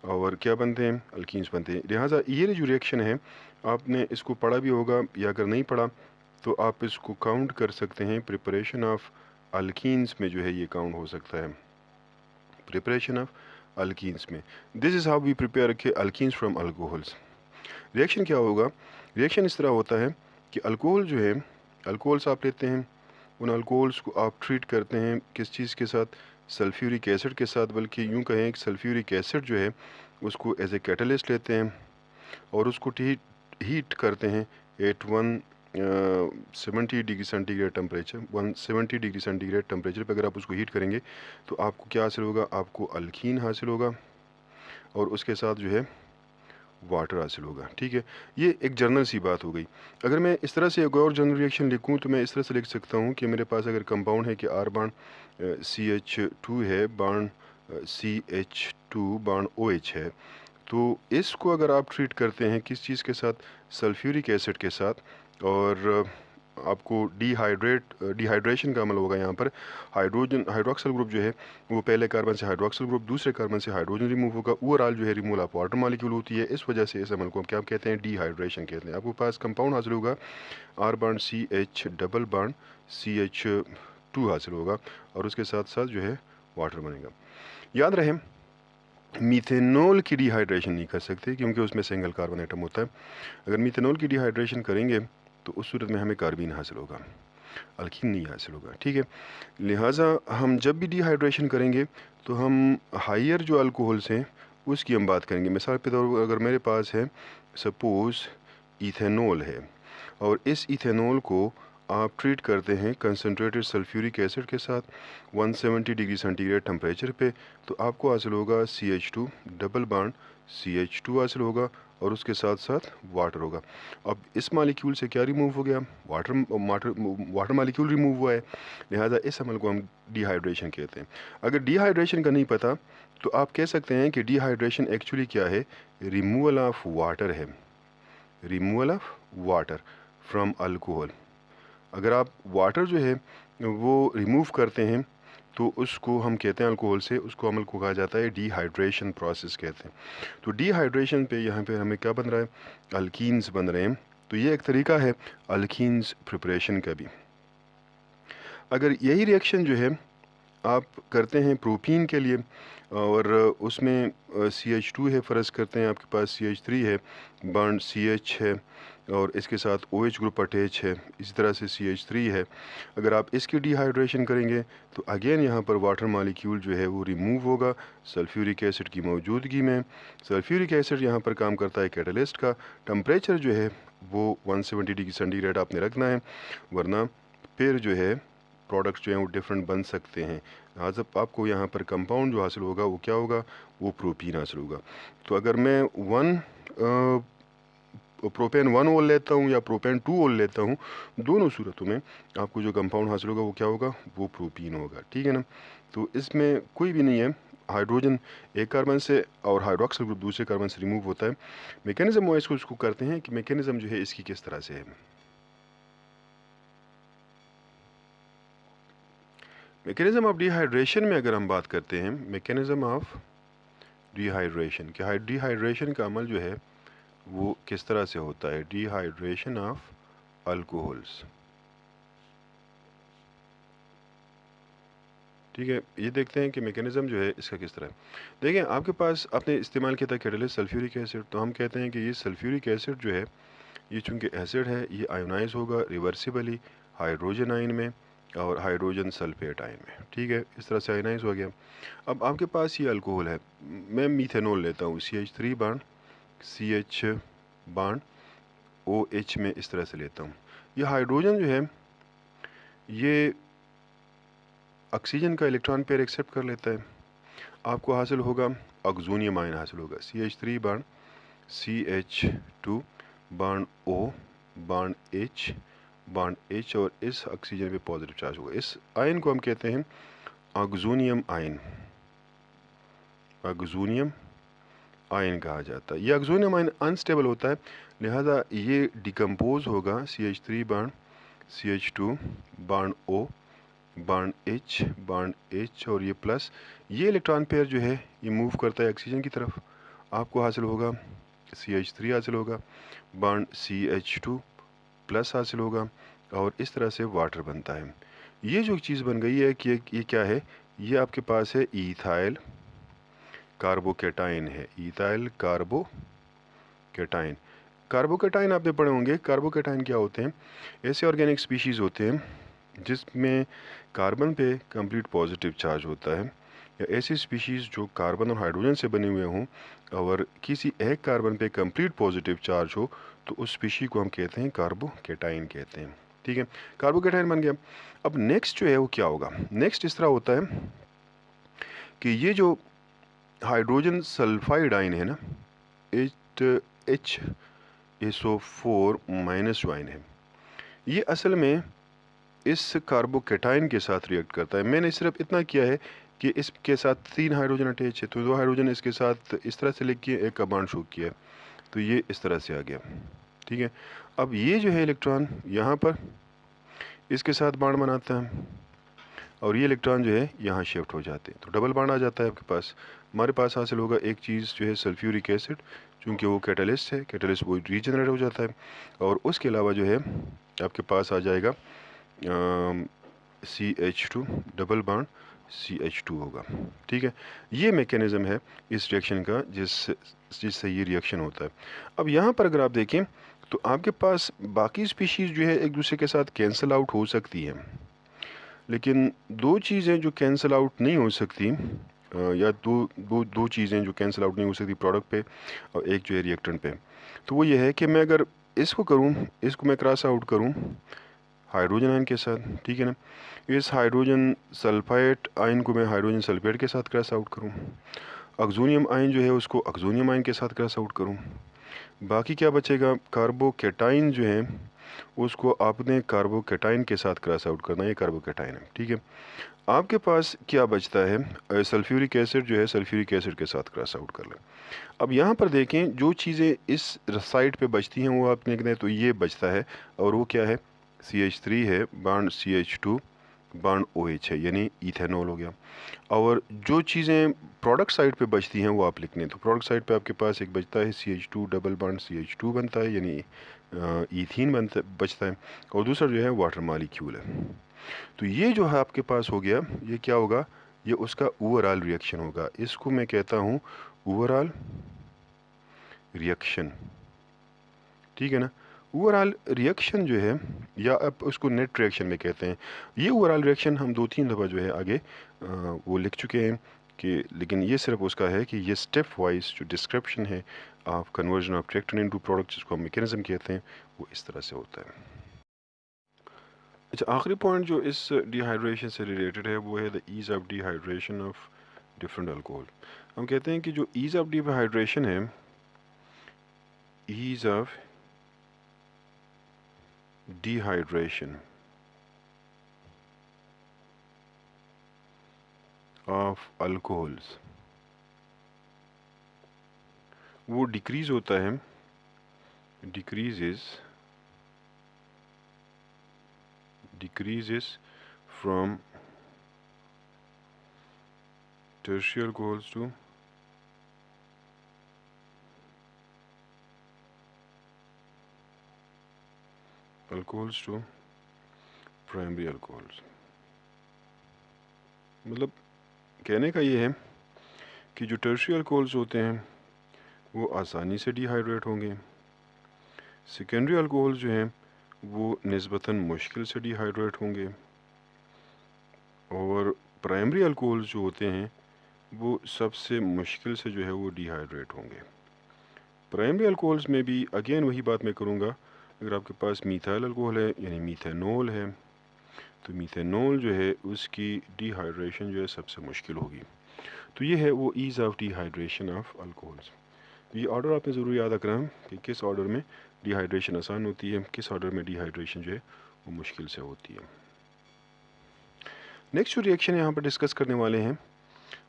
और क्या बनते हैं? अल्कीन्स बनते हैं। लिहाजा ये जो रिएक्शन है आपने इसको पढ़ा भी होगा, या अगर नहीं पढ़ा तो आप इसको काउंट कर सकते हैं। प्रिपरेशन ऑफ अल्कीन्स में जो है ये काउंट हो सकता है, प्रिपरेशन ऑफ अल्कीन्स में। This is how we prepare के अल्कीन्स फ्रॉम अल्कोहल्स। रिएक्शन क्या होगा? रिएक्शन इस तरह होता है कि अल्कोहल जो है, अल्कोहल्स आप लेते हैं, उन अल्कोहल्स को आप ट्रीट करते हैं किस चीज़ के साथ? सल्फ्यूरिक एसिड के साथ। बल्कि यूँ कहें कि सल्फ्यूरिक एसिड जो है उसको एज ए कैटलिस्ट लेते हैं और उसको हीट करते हैं at 170 degree centigrade temperature. 170 degree centigrade temperature पर अगर आप उसको हीट करेंगे तो आपको क्या हासिल होगा? आपको अल्कीन हासिल होगा और उसके साथ जो है वाटर हासिल होगा। ठीक है, ये एक जनरल सी बात हो गई। अगर मैं इस तरह से एक और जनरल रिएक्शन लिखूं तो मैं इस तरह से लिख सकता हूं कि मेरे पास अगर कंपाउंड है कि R बॉन्ड CH2 है, बॉन्ड CH2 बॉन्ड OH है, तो इसको अगर आप ट्रीट करते हैं किस चीज़ के साथ? सल्फ्यूरिक एसिड के साथ, और आपको डिहाइड्रेशन का अमल होगा। यहाँ पर हाइड्रोक्सिल ग्रुप जो है वो पहले कार्बन से हाइड्रोक्सिल ग्रुप, दूसरे कार्बन से हाइड्रोजन रिमूव होगा। ओवरऑल जो है रिमूवल ऑफ वाटर मॉलिक्यूल होती है। इस वजह से इस अमल को हम क्या कहते हैं? डिहाइड्रेशन कहते हैं। आपके पास कंपाउंड हासिल होगा R bond CH double bond CH2 हासिल होगा और उसके साथ साथ जो है वाटर बनेगा। याद रहे मीथेनॉल की डिहाइड्रेशन नहीं कर सकते क्योंकि उसमें सिंगल कार्बन एटम होता है। अगर मीथेनॉल की डिहाइड्रेशन करेंगे तो उस सूरत में हमें कार्बीन हासिल होगा, अल्कीन नहीं हासिल होगा। ठीक है, लिहाजा हम जब भी डिहाइड्रेशन करेंगे तो हम हायर जो अल्कोहल्स हैं उसकी हम बात करेंगे। मिसाल के तौर पर अगर मेरे पास है सपोज़ इथेनॉल है और इस इथेनॉल को आप ट्रीट करते हैं कंसनट्रेटेड सल्फ्यूरिक एसिड के साथ 170 डिग्री सेंटीग्रेड टेम्परेचर पे, तो आपको हासिल होगा CH2 डबल बॉन्ड CH2 हासिल होगा और उसके साथ साथ वाटर होगा। अब इस मालिक्यूल से क्या रिमूव हो गया? वाटर मालिक्यूल रिमूव हुआ है। लिहाजा इस अमल को हम डिहाइड्रेशन कहते हैं। अगर डिहाइड्रेशन का नहीं पता तो आप कह सकते हैं कि डिहाइड्रेशन एक्चुअली क्या है? रिमूवल ऑफ वाटर है, removal of water from alcohol. अगर आप वाटर जो है वो रिमूव करते हैं तो उसको हम कहते हैं अल्कोहल से, उसको अमल को कहा जाता है डिहाइड्रेशन प्रोसेस कहते हैं। तो डिहाइड्रेशन पे यहाँ पे हमें क्या बन रहा है? अल्कीन्स बन रहे हैं। तो ये एक तरीका है अल्कीन्स प्रिपरेशन का भी। अगर यही रिएक्शन जो है आप करते हैं प्रोपीन के लिए और उसमें CH2 है, फ़र्ज़ करते हैं आपके पास CH3 है, बॉन्ड CH है और इसके साथ OH ग्रुप अटैच है, इसी तरह से CH3 है। अगर आप इसकी डिहाइड्रेशन करेंगे तो अगेन यहाँ पर वाटर मॉलिक्यूल जो है वो रिमूव होगा सल्फ्यूरिक एसिड की मौजूदगी में। सल्फ्यूरिक एसिड यहाँ पर काम करता है कैटलिस्ट का। टेम्परेचर जो है वो 170 डिग्री सेंटीग्रेड आपने रखना है, वरना फिर जो है प्रोडक्ट्स जो हैं वो डिफरेंट बन सकते हैं। लिहाजा आपको यहाँ पर कंपाउंड जो हासिल होगा वो क्या होगा? वो प्रोपीन हासिल होगा। तो अगर मैं प्रोपेन 1 ओल लेता हूँ या प्रोपेन 2 ओल लेता हूँ, दोनों सूरतों में आपको जो कंपाउंड हासिल होगा वो क्या होगा? वो प्रोपीन होगा। ठीक है ना? तो इसमें कोई भी नहीं है, हाइड्रोजन एक कार्बन से और हाइड्रोक्सिल ग्रुप दूसरे कार्बन से रिमूव होता है। मैकेनिज्म वाइज को इसको करते हैं कि मैकेनिज्म जो है इसकी किस तरह से है। मैकेनिज्म ऑफ डिहाइड्रेशन में अगर हम बात करते हैं, मैकेनिज्म ऑफ डिहाइड्रेशन कि डिहाइड्रेशन का अमल जो है वो किस तरह से होता है? Dehydration of alcohols. ठीक है, ये देखते हैं कि मैकेनिज्म जो है इसका किस तरह है। देखिए आपके पास आपने इस्तेमाल किया था कैटलिस्ट सल्फ्यूरिक एसिड, तो हम कहते हैं कि ये सल्फ्यूरिक एसिड जो है ये चूँकि एसिड है ये आयोनाइज होगा रिवर्सिबली हाइड्रोजन आयन में और हाइड्रोजन सल्फेट आयन में, ठीक है। इस तरह से आयनाइज हो गया। अब आपके पास ये अल्कोहल है, मैं मीथेनॉल लेता हूँ, CH3 bond CH bond OH में इस तरह से लेता हूँ। ये हाइड्रोजन जो है ये ऑक्सीजन का इलेक्ट्रॉन पेयर एक्सेप्ट कर लेता है। आपको हासिल होगा ऑक्सोनियम आयन हासिल होगा, CH3 bond CH2 bond O bond H और इस ऑक्सीजन पे पॉजिटिव चार्ज होगा। इस आयन को हम कहते हैं ऑक्सोनियम आयन, ऑक्सोनियम आयन कहा जाता है। ये ऑक्सोनियम आयन अनस्टेबल होता है, लिहाजा ये डिकम्पोज होगा CH3 bond CH2 bond O bond H और ये प्लस, ये इलेक्ट्रॉन पेयर जो है ये मूव करता है ऑक्सीजन की तरफ। आपको हासिल होगा CH3 हासिल होगा, बांड CH2 प्लस हासिल होगा और इस तरह से वाटर बनता है। ये जो चीज़ बन गई है कि ये क्या है, ये आपके पास है ईथाइल कार्बोकेटाइन है, ईथाइल कार्बोकेटाइन। कार्बोकेटाइन आपने पढ़े होंगे। कार्बोकेटाइन क्या होते हैं, ऐसे ऑर्गेनिक स्पीशीज़ होते हैं जिसमें कार्बन पे कंप्लीट पॉजिटिव चार्ज होता है, या ऐसी स्पीशीज़ जो कार्बन और हाइड्रोजन से बने हुए हों और किसी एक कार्बन पे कंप्लीट पॉजिटिव चार्ज हो, तो उस स्पीशी को हम कहते हैं कार्बोकेटाइन कहते हैं, ठीक है। कार्बोकेटाइन बन गया। अब नेक्स्ट जो है वो क्या होगा, नेक्स्ट इस तरह होता है कि ये जो हाइड्रोजन सल्फाइड आयन है ना, HSO4 माइनस जो आयन है, ये असल में इस कार्बोकेटाइन के साथ रिएक्ट करता है। मैंने सिर्फ इतना किया है कि इसके साथ 3 हाइड्रोजन अटैच है, तो 2 हाइड्रोजन इसके साथ इस तरह से लिख के एक का बॉन्ड शो किया, तो ये इस तरह से आ गया, ठीक है। अब ये जो है इलेक्ट्रॉन यहाँ पर इसके साथ बॉन्ड बनाता है और ये इलेक्ट्रॉन जो है यहाँ शिफ्ट हो जाते हैं, तो डबल बॉन्ड आ जाता है आपके पास। हमारे पास हासिल होगा एक चीज़ जो है सल्फ्यूरिक एसिड, चूँकि वो कैटलिस्ट है, कैटलिस्ट वो रीजनरेट हो जाता है, और उसके अलावा जो है आपके पास आ जाएगा CH2 डबल बॉन्ड CH2 होगा, ठीक है। ये मैकेनिज़्म है इस रिएक्शन का जिससे ये रिएक्शन होता है। अब यहाँ पर अगर आप देखें तो आपके पास बाकी स्पीशीज़ जो है एक दूसरे के साथ कैंसिल आउट हो सकती है, लेकिन दो चीज़ें जो कैंसिल आउट नहीं हो सकती, या दो चीज़ें जो कैंसिल आउट नहीं हो सकती प्रोडक्ट पे और एक जो है रिएक्टेंट पे, तो वो ये है कि मैं अगर इसको करूँ, इसको मैं क्रॉस आउट करूँ हाइड्रोजन आयन के साथ, ठीक है ना, इस हाइड्रोजन सल्फाइड आयन को मैं हाइड्रोजन सल्फेट के साथ क्रॉस आउट करूँ, ऑक्सोनियम आयन जो है उसको ऑक्सोनियम आयन के साथ क्रॉस आउट करूँ, बाकी क्या बचेगा, कार्बोकेटाइन जो है उसको आपने कार्बोकेटाइन के साथ क्रॉस आउट करना है, ये कार्बोकेटाइन है, ठीक है। आपके पास क्या बचता है, सल्फ्यूरिक एसिड जो है सल्फ्यूरिक एसिड के साथ क्रॉस आउट कर लें। अब यहाँ पर देखें जो चीज़ें इस साइड पे बचती हैं वो आपने देखें तो ये बचता है, और वो क्या है, CH3 है बांड CH2 बांड OH है, यानी इथेनॉल हो गया। और जो चीज़ें प्रोडक्ट साइड पे बचती हैं वो आप लिख लें, तो प्रोडक्ट साइड पे आपके पास एक बचता है CH2 डबल बॉन्ड CH2 बनता है, यानी ईथीन बचता है, और दूसरा जो है वाटर मॉलिक्यूल है। तो ये जो है आपके पास हो गया, ये क्या होगा, ये उसका ओवरऑल रिएक्शन होगा, इसको मैं कहता हूँ ओवरऑल रिएक्शन, ठीक है ना। ओवरऑल रिएक्शन जो है, या आप उसको नेट रिएक्शन में कहते हैं, ये ओवरऑल रिएक्शन हम 2-3 दफ़ा जो है आगे वो लिख चुके हैं कि, लेकिन ये सिर्फ उसका है कि ये स्टेप वाइज जो डिस्क्रिप्शन है of conversion of reactant into product, जिसको हम मैकेनिज्म कहते हैं, वो इस तरह से होता है। अच्छा, आखिरी पॉइंट जो इस डिहाइड्रेशन से रिलेटेड है वो है the ease of dehydration of different alcohol. हम कहते हैं कि जो ईज़ ऑफ डिहाइड्रेशन है, ease of dehydration of alcohols, वो डिक्रीज होता है, decreases from tertiary alcohols to primary alcohols. मतलब कहने का ये है कि जो टर्शियरी अल्कोहल्स होते हैं वो आसानी से डिहाइड्रेट होंगे, सेकेंडरी अल्कोहल्स जो हैं वो निस्बतन मुश्किल से डिहाइड्रेट होंगे, और प्राइमरी अल्कोहल्स जो होते हैं वो सबसे मुश्किल से जो है वो डिहाइड्रेट होंगे। प्राइमरी अल्कोहल्स में भी अगेन वही बात मैं करूँगा, अगर आपके पास मीथाइल अल्कोहल है यानी मीथेनॉल है, तो मीथेनॉल जो है उसकी डिहाइड्रेशन जो है सबसे मुश्किल होगी। तो ये है वो ease of dehydration of alcohols. ये ऑर्डर आपने ज़रूर याद रखना है कि किस ऑर्डर में डिहाइड्रेशन आसान होती है, किस ऑर्डर में डिहाइड्रेशन जो है वो मुश्किल से होती है। नेक्स्ट जो रिएक्शन यहाँ पर डिस्कस करने वाले हैं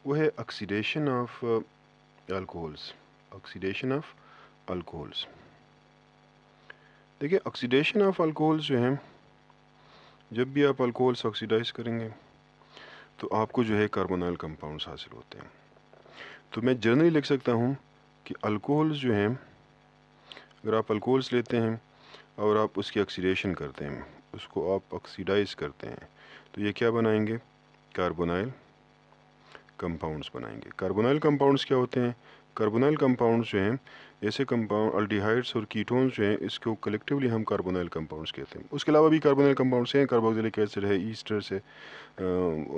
वो है oxidation of alcohols. Oxidation of alcohols, देखिए ऑक्सीडेशन ऑफ अल्कोहल्स जो हैं, जब भी आप अल्कोहल्स ऑक्सीडाइज करेंगे तो आपको जो है कार्बोनाइल कंपाउंड्स हासिल होते हैं। तो मैं जनरली लिख सकता हूँ कि अल्कोहल्स जो हैं, अगर आप अल्कोहल्स लेते हैं और आप उसकी ऑक्सीडेशन करते हैं, उसको आप ऑक्सीडाइज करते हैं, तो ये क्या बनाएंगे, कार्बोनाइल कंपाउंड्स बनाएंगे। कार्बोनाइल कंपाउंड्स क्या होते हैं, कार्बोनाइल कंपाउंड्स जो हैं, ऐसे कंपाउंड अल्डिहाइड्स और कीटोन्स जो हैं, इसको कलेक्टिवली हम कार्बोनाइल कंपाउंड्स कहते हैं। उसके अलावा भी कार्बोनाइल कंपाउंड्स हैं, कार्बोक्सिलिक एसिड है, ईस्टर्स है,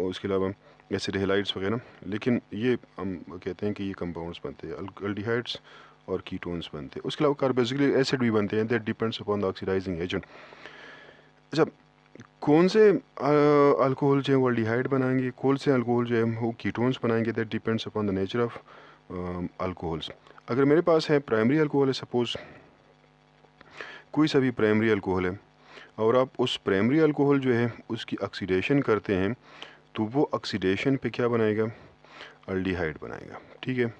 उसके अलावा एसिड हेलाइड्स वगैरह, लेकिन ये हम कहते हैं कि ये कंपाउंड्स बनते हैं, अल्डिहाइड्स और कीटोन्स बनते हैं। उसके अलावा कार्बोक्सिलिक एसिड भी बनते हैं, that depends upon the oxidising agent. अच्छा, कौन से अल्कोहल जो है वो अल्डिहाइड बनाएंगे, कौन से अल्कोहल जो है वो कीटोन्स बनाएंगे, that depends upon the nature of alcohols. अगर मेरे पास है प्राइमरी अल्कोहल है, सपोज कोई सा भी प्राइमरी अल्कोहल है, और आप उस प्राइमरी अल्कोहल जो है उसकी ऑक्सीडेशन करते हैं, तो वो ऑक्सीडेशन पे क्या बनाएगा, अल्डिहाइड बनाएगा। ठीक है,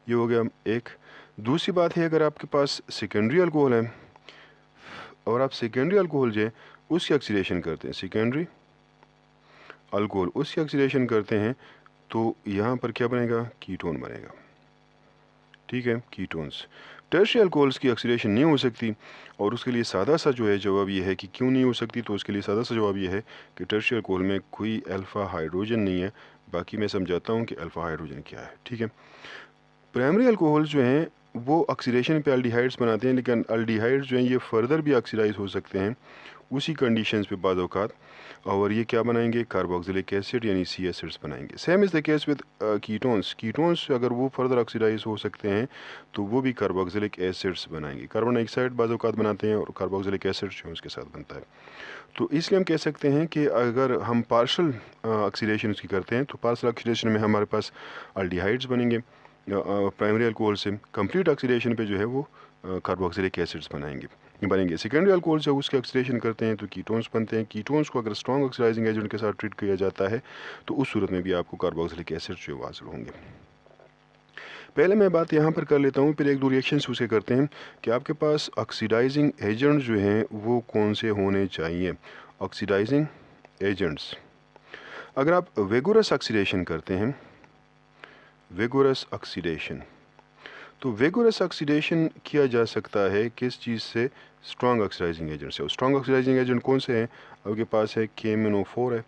ये हो गया एक। दूसरी बात है, अगर आपके पास सेकेंडरी अल्कोहल है और आप सेकेंडरी अल्कोहल जो है उसकी ऑक्सीडेशन करते हैं, सेकेंडरी अल्कोहल उसकी ऑक्सीडेशन करते हैं, तो यहाँ पर क्या बनेगा, कीटोन बनेगा। ठीक है, कीटोन्स। टर्शियरी अल्कोहल्स की ऑक्सीडेशन नहीं हो सकती, और उसके लिए सादा सा जो है जवाब ये है कि क्यों नहीं हो सकती, तो उसके लिए सादा सा जवाब ये है कि टर्शियरी अल्कोहल में कोई अल्फ़ा हाइड्रोजन नहीं है। बाकी मैं समझाता हूँ कि अल्फ़ा हाइड्रोजन क्या है। ठीक है, प्राइमरी अल्कोहल्स जो हैं वो ऑक्सीडेशन पे अल्डिहाइड्स बनाते हैं, लेकिन अल्डिहाइड्स जो हैं ये फर्दर भी ऑक्सीडाइज हो सकते हैं उसी कंडीशंस पे बाद औक़ात, और ये क्या बनाएंगे, कार्बोक्सिलिक एसिड यानी सी एसिड्स बनाएंगे। Same is the case with ketones. Ketones अगर वो फर्दर ऑक्सीडाइज हो सकते हैं तो वो भी कार्बोक्सिलिक एसिड्स बनाएंगे। कार्बन डाइऑक्साइड बाद औक़ात बनाते हैं और कार्बोक्सिलिक एसिड जो है उसके साथ बनता है। तो इसलिए हम कह सकते हैं कि अगर हम पार्शल ऑक्सीडेशन उसकी करते हैं तो पार्शल ऑक्सीडेशन में हमारे पास अल्डिहाइड्स बनेंगे प्राइमरी अल्कोहल से, कंप्लीट ऑक्सीडेशन पे जो है वो कार्बोक्सिलिक एसिड्स बनेंगे। सेकेंडरी अल्कोहल से उसके ऑक्सीडेशन करते हैं तो कीटोन्स बनते हैं। कीटोन्स को अगर स्ट्रॉन्ग ऑक्सीडाइजिंग एजेंट के साथ ट्रीट किया जाता है तो उस सूरत में भी आपको कार्बोक्सिलिक एसिड जो हासिल होंगे। पहले मैं बात यहाँ पर कर लेता हूँ, फिर एक दो रिएक्शंस उसे करते हैं कि आपके पास ऑक्सीडाइजिंग एजेंट्स जो हैं वो कौन से होने चाहिए। ऑक्सीडाइजिंग एजेंट्स, अगर आप वेगोरस ऑक्सीडेशन करते हैं, वेगोरस ऑक्सीडेशन, तो वेगोरस ऑक्सीडेशन किया जा सकता है किस चीज़ से, स्ट्रॉन्ग ऑक्सीडाइजिंग एजेंट से। और स्ट्रॉन्ग ऑक्सीडाइजिंग एजेंट कौन से हैं, आपके पास है KMnO4 है,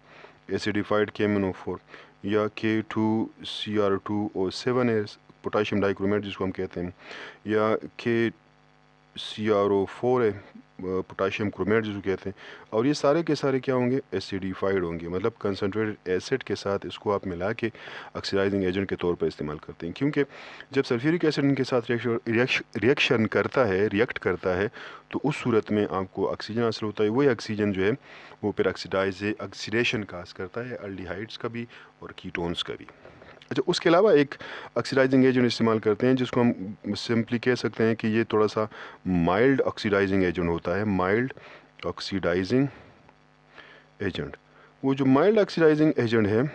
एसिडिफाइड KMnO4, या K2Cr2O7 है, पोटाशियम डाइक्रोमेट जिसको हम कहते हैं, या KCrO4 है, पोटाशियम क्रोमेट जिसको कहते हैं। और ये सारे के सारे क्या होंगे, एसिडिफाइड होंगे, मतलब कंसनट्रेटेड एसिड के साथ इसको आप मिला के ऑक्सीडाइजिंग एजेंट के तौर पर इस्तेमाल करते हैं। क्योंकि जब सल्फ्यूरिक एसिड इनके साथ रिएक्शन करता है, रिएक्ट करता है, तो उस सूरत में आपको ऑक्सीजन हासिल होता है। वही ऑक्सीजन जो है वो फिर ऑक्सीडेशन काज करता है अल्डिहाइड्स का भी और कीटोन्स का भी। अच्छा, उसके अलावा एक ऑक्सीडाइजिंग एजेंट इस्तेमाल करते हैं जिसको हम सिंपली कह सकते हैं कि ये थोड़ा सा माइल्ड ऑक्सीडाइजिंग एजेंट होता है, माइल्ड ऑक्सीडाइजिंग एजेंट। वो जो माइल्ड ऑक्सीडाइजिंग एजेंट है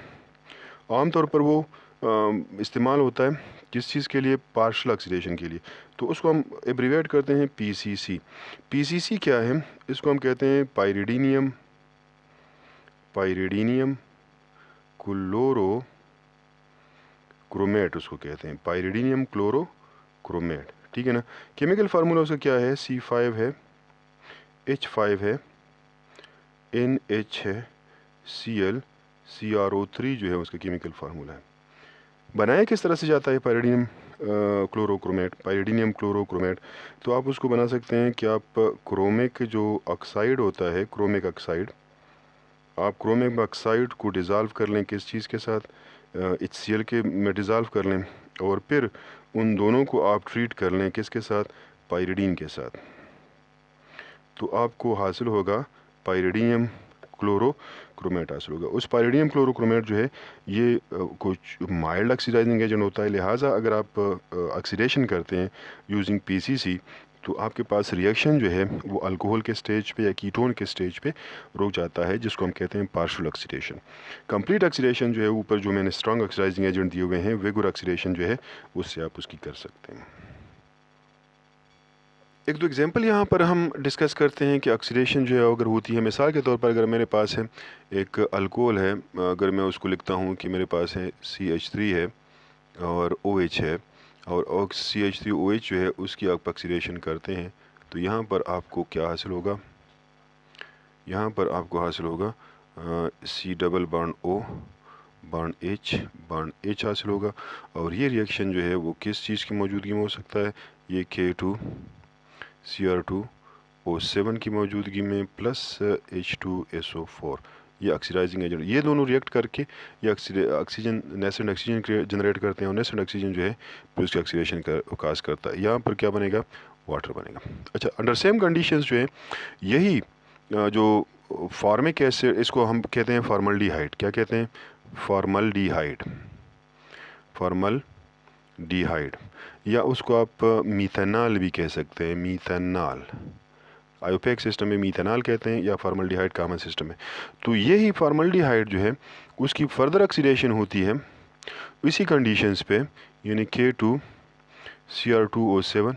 आमतौर पर वो इस्तेमाल होता है किस चीज़ के लिए, पार्शल ऑक्सीडेशन के लिए, तो उसको हम एब्रीवेट करते हैं PCC। PCC क्या है, इसको हम कहते हैं पाइरिडीनियम क्लोरो क्रोमेट, उसको कहते हैं पाइरिडीनियम क्लोरो क्रोमेट। ठीक है ना। केमिकल फार्मूला उसका क्या है, C5 है, H5 है, NH है, Cl, CrO3 जो है उसका केमिकल फार्मूला है। बनाया किस तरह से जाता है पाइरिडीनियम क्लोरोक्रोमेट, पाइरिडीनियम क्लोरोक्रोमेट, तो आप उसको बना सकते हैं कि आप क्रोमिक जो ऑक्साइड होता है, क्रोमिक ऑक्साइड, आप क्रोमियम ऑक्साइड को डिज़ाल्व कर लें किस चीज़ के साथ, HCl के में डिज़ाल्व कर लें, और फिर उन दोनों को आप ट्रीट कर लें किसके साथ, पायरिडीन के साथ, तो आपको हासिल होगा पायरिडियम क्लोरोक्रोमेट हासिल होगा। उस पायरिडियम क्लोरोक्रोमेट जो है ये कुछ माइल्ड ऑक्सीडाइजिंग एजेंट होता है, लिहाजा अगर आप ऑक्सीडेशन करते हैं यूजिंग PCC तो आपके पास रिएक्शन जो है वो अल्कोहल के स्टेज पे या कीटोन के स्टेज पे रुक जाता है, जिसको हम कहते हैं पार्शियल ऑक्सीडेशन। कंप्लीट ऑक्सीडेशन जो है ऊपर जो मैंने स्ट्रॉन्ग ऑक्सीडाइजिंग एजेंट दिए हुए हैं, विगोर ऑक्सीडेशन जो है उससे आप उसकी कर सकते हैं। एक दो एग्जांपल यहाँ पर हम डिस्कस करते हैं कि ऑक्सीडेशन जो है अगर होती है, मिसाल के तौर पर अगर मेरे पास है एक अल्कोहल है, अगर मैं उसको लिखता हूँ कि मेरे पास है CH3 है और OH है, और CH3OH जो है उसकी आप ऑक्सीडेशन करते हैं तो यहाँ पर आपको क्या हासिल होगा, यहाँ पर आपको हासिल होगा C double bond O bond H हासिल होगा। और ये रिएक्शन जो है वो किस चीज़ की मौजूदगी में हो सकता है, ये K2Cr2O7 की मौजूदगी में प्लस H2SO4, ये ऑक्सीडाइजिंग एजेंट, ये दोनों रिएक्ट करके ये ऑक्सीजन नेसेंट ऑक्सीजन जनरेट करते हैं, और नेसेंट ऑक्सीजन जो है फिर उसकी ऑक्सीडेशन का काज करता है। यहाँ पर क्या बनेगा, वाटर बनेगा। अच्छा, अंडर सेम कंडीशंस जो है यही जो फॉर्मिक एसिड, इसको हम कहते हैं फॉर्मल्डिहाइड, क्या कहते हैं, फॉर्मल्डिहाइड, या उसको आप मीथेनॉल भी कह सकते हैं, मीथेनॉल, आयोपेक सिस्टम में मीथेनॉल कहते हैं, या फॉर्मल्डिहाइड कॉमन सिस्टम में। तो यही फॉर्मल्डिहाइड जो है उसकी फर्दर ऑक्सीडेशन होती है इसी कंडीशंस पे, यानी K2Cr2O7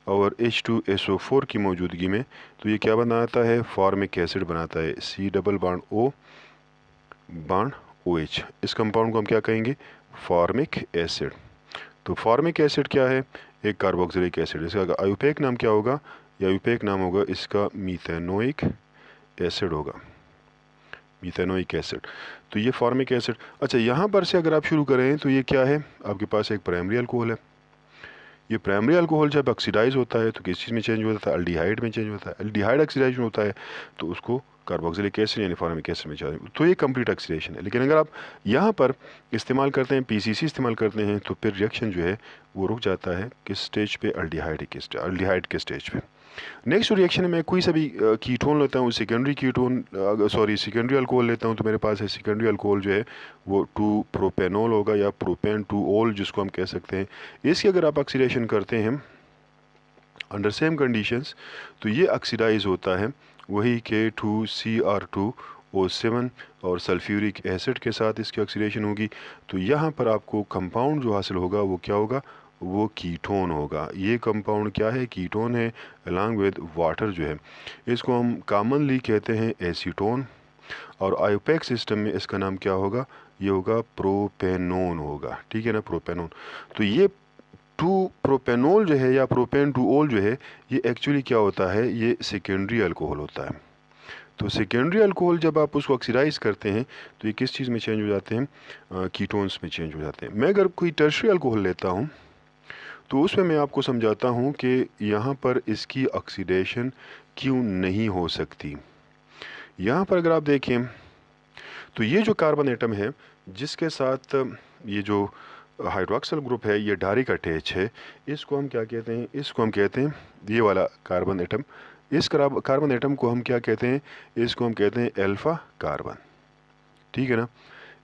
और H2SO4 की मौजूदगी में, तो ये क्या बनाता है, फॉर्मिक एसिड बनाता है, C double bond O bond OH। इस कंपाउंड को हम क्या कहेंगे, फॉर्मिक एसिड। तो फॉर्मिक एसिड क्या है, एक कार्बोक्सिलिक एसिड, इसका आयोपेक नाम क्या होगा, या आयोपेक नाम होगा इसका मीथेनोइक एसिड होगा, मीथेनोइक एसिड। तो ये फॉर्मिक एसिड। अच्छा, यहाँ पर से अगर आप शुरू करें तो ये क्या है, आपके पास एक प्राइमरी अल्कोहल है। ये प्राइमरी अल्कोहल जब ऑक्सीडाइज होता है तो किस चीज़ में चेंज होता है, अल्डिहाइड में चेंज होता है। अल्डिहाइड ऑक्सीडाइजेशन होता है तो उसको कार्बोक्सिलिक एसिड यानी फॉर्मिक एसिड में चेंज, तो ये कंप्लीट ऑक्सीडेशन है। लेकिन अगर आप यहाँ पर इस्तेमाल करते हैं, PCC इस्तेमाल करते हैं, तो फिर रिएक्शन जो है वो रुक जाता है किस स्टेज पे, अल्डिहाइड के स्टेज पे। नेक्स्ट रिएक्शन में कोई सा भी कीटोन लेता हूँ, सेकेंडरी अल्कोहल लेता हूँ, तो मेरे पास है सेकेंडरी अल्कोहल जो है वो 2-प्रोपेनॉल होगा, या प्रोपेन 2-ऑल जिसको हम कह सकते हैं। इसकी अगर आप ऑक्सीडेशन करते हैं अंडर सेम कंडीशंस तो ये ऑक्सीडाइज होता है वही K2Cr2O7 और सल्फ्यूरिक एसिड के साथ इसकी ऑक्सीडेशन होगी। तो यहाँ पर आपको कंपाउंड जो हासिल होगा वो क्या होगा, वो कीटोन होगा। ये कंपाउंड क्या है, कीटोन है, अलॉन्ग विद वाटर जो है। इसको हम कॉमनली कहते हैं एसीटोन, और आयोपेक सिस्टम में इसका नाम क्या होगा, ये होगा प्रोपेनोन होगा, ठीक है ना, प्रोपेनोन। तो ये 2-प्रोपेनॉल जो है या प्रोपेन 2-ऑल जो है ये एक्चुअली क्या होता है, ये सेकेंडरी अल्कोहल होता है। तो सेकेंडरी अल्कोहल जब आप उसको ऑक्सीडाइज करते हैं तो ये किस चीज़ में चेंज हो जाते हैं, कीटोन्स में चेंज हो जाते हैं। मैं अगर कोई टर्शियरी अल्कोहल लेता हूँ तो उसमें मैं आपको समझाता हूँ कि यहाँ पर इसकी ऑक्सीडेशन क्यों नहीं हो सकती। यहाँ पर अगर आप देखें तो ये जो कार्बन एटम है जिसके साथ ये जो हाइड्रोक्सिल ग्रुप है ये डायरेक्ट अटैच है, इसको हम क्या कहते हैं, इसको हम कहते हैं ये वाला कार्बन एटम, इस कार्बन एटम को हम क्या कहते हैं, इसको हम कहते हैं अल्फा कार्बन, ठीक है ना।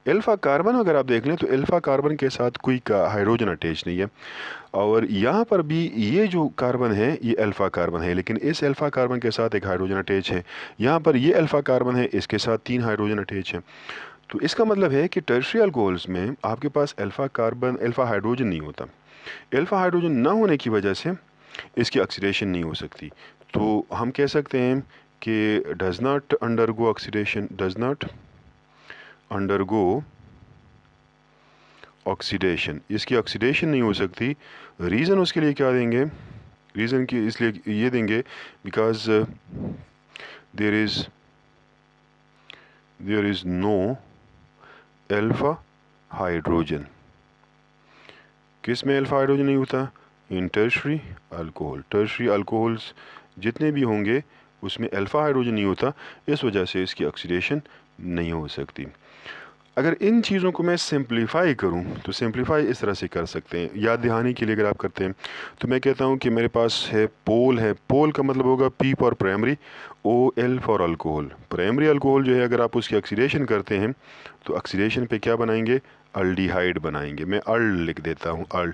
अल्फा कार्बन अगर आप देख लें तो अल्फा कार्बन के साथ कोई हाइड्रोजन अटैच नहीं है, और यहाँ पर भी ये जो कार्बन है ये अल्फा कार्बन है, लेकिन इस अल्फा कार्बन के साथ एक हाइड्रोजन अटैच है। यहाँ पर ये अल्फा कार्बन है, इसके साथ 3 हाइड्रोजन अटैच है। तो इसका मतलब है कि टर्शियरी अल्कोहल्स में आपके पास अल्फा हाइड्रोजन नहीं होता। अल्फा हाइड्रोजन ना होने की वजह से इसकी ऑक्सीडेशन नहीं हो सकती। तो हम कह सकते हैं कि does not undergo oxidation, does not undergo oxidation, इसकी ऑक्सीडेशन नहीं हो सकती। रीज़न उसके लिए क्या देंगे, रीज़न की इसलिए ये देंगे because there is no alpha hydrogen. किस में अल्फा हाइड्रोजन नहीं होता, in tertiary alcohol. Tertiary alcohols जितने भी होंगे उसमें अल्फा हाइड्रोजन नहीं होता, इस वजह से इसकी ऑक्सीडेशन नहीं हो सकती। अगर इन चीज़ों को मैं सिंप्लीफाई करूं तो सिंप्लीफाई इस तरह से कर सकते हैं, याद दहानी के लिए अगर आप करते हैं तो मैं कहता हूं कि मेरे पास है पोल का मतलब होगा P for primary, OL for alcohol. Primary alcohol जो है अगर आप उसकी ऑक्सीडेशन करते हैं तो ऑक्सीडेशन पे क्या बनाएंगे, अल्डिहाइड बनाएंगे। मैं अल्ड लिख देता हूँ, अल्ड।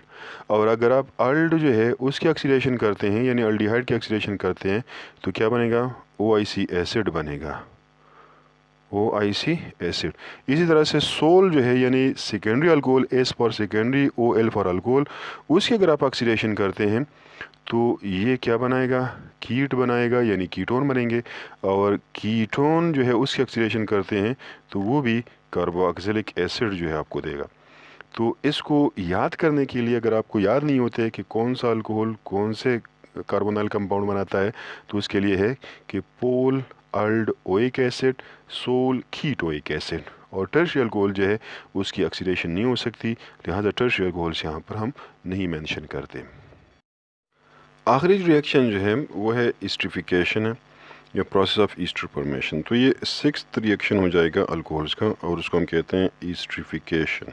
और अगर आप अल्ड जो है उसकी ऑक्सीडेशन करते हैं यानी अल्डिहाइड की ऑक्सीडेशन करते हैं तो क्या बनेगा, OIC एसिड बनेगा, OIC एसिड। इसी तरह से सोल जो है यानी secondary alcohol, S for secondary, OL for alcohol, उसकी अगर आप ऑक्सीडेशन करते हैं तो ये क्या बनाएगा, कीट बनाएगा यानी कीटोन बनेंगे। और कीटोन जो है उसकी ऑक्सीडेशन करते हैं तो वो भी कार्बोक्सिलिक एसिड जो है आपको देगा। तो इसको याद करने के लिए अगर आपको याद नहीं होता है कि कौन सा अल्कोहल कौन से कार्बोनाइल कंपाउंड बनाता है तो उसके लिए है कि पोल अल्ड ओइक एसिड, सोल कीट ओइक एसिड। और टर्शियल अल्कोहल जो है उसकी ऑक्सीडेशन नहीं हो सकती, लिहाजा टर्शियल अल्कोहल्स यहाँ पर हम नहीं मेंशन करते। आखिरी जो रिएक्शन जो है वो है ईस्टरिफिकेशन है या प्रोसेस ऑफ ईस्टर फॉर्मेशन। तो ये 6th रिएक्शन हो जाएगा अल्कोहल्स का और उसको हम कहते हैं ईस्टरिफिकेशन।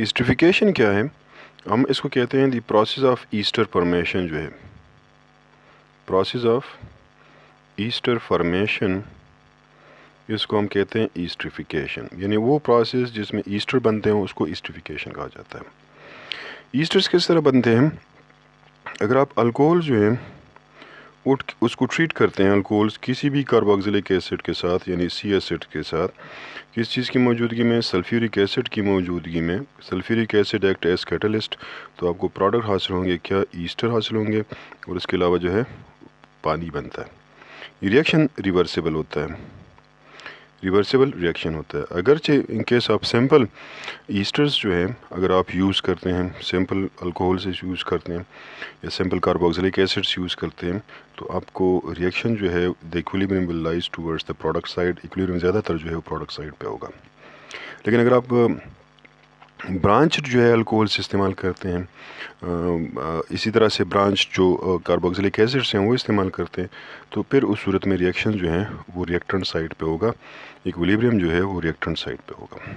ईस्टरिफिकेशन क्या है, हम इसको कहते हैं the process of Easter formation. जो है प्रोसेस ऑफ ईस्टर फॉर्मेशन, इसको हम कहते हैं ईस्टरिफिकेशन, यानी वो प्रोसेस जिसमें ईस्टर बनते हैं उसको ईस्टरिफिकेशन कहा जाता है। ईस्टर्स किस तरह बनते हैं, अगर आप अल्कोहल जो है उसको ट्रीट करते हैं, अल्कोहल्स किसी भी कार्बोक्सिलिक एसिड के साथ यानी C एसिड के साथ, किस चीज़ की मौजूदगी में, सल्फ्यूरिक एसिड की मौजूदगी में। Sulphuric acid act as catalyst, तो आपको प्रोडक्ट हासिल होंगे क्या, ईस्टर हासिल होंगे। और इसके अलावा जो है पानी बनता है। ये रिएक्शन रिवर्सिबल होता है, रिवर्सिबल रिएक्शन होता है। अगरचे in case of simple esters जो है अगर आप यूज़ करते हैं, सिंपल अल्कोहल से यूज़ करते हैं या सिंपल कार्बोक्सिलिक एसिड्स यूज़ करते हैं तो आपको रिएक्शन जो है the equilibrium will lies towards the product side. Equilibrium ज़्यादातर जो है वो प्रोडक्ट साइड पे होगा। लेकिन अगर आप ब्रांच जो है अल्कोहल से इस्तेमाल करते हैं, इसी तरह से ब्रांच जो कार्बोक्सिलिक एसिड्स हैं वो इस्तेमाल करते हैं तो फिर उस सूरत में रिएक्शन जो है वो रिएक्टेंट साइड पे होगा, इक्विलिब्रियम जो है वो रिएक्टेंट साइड पे होगा।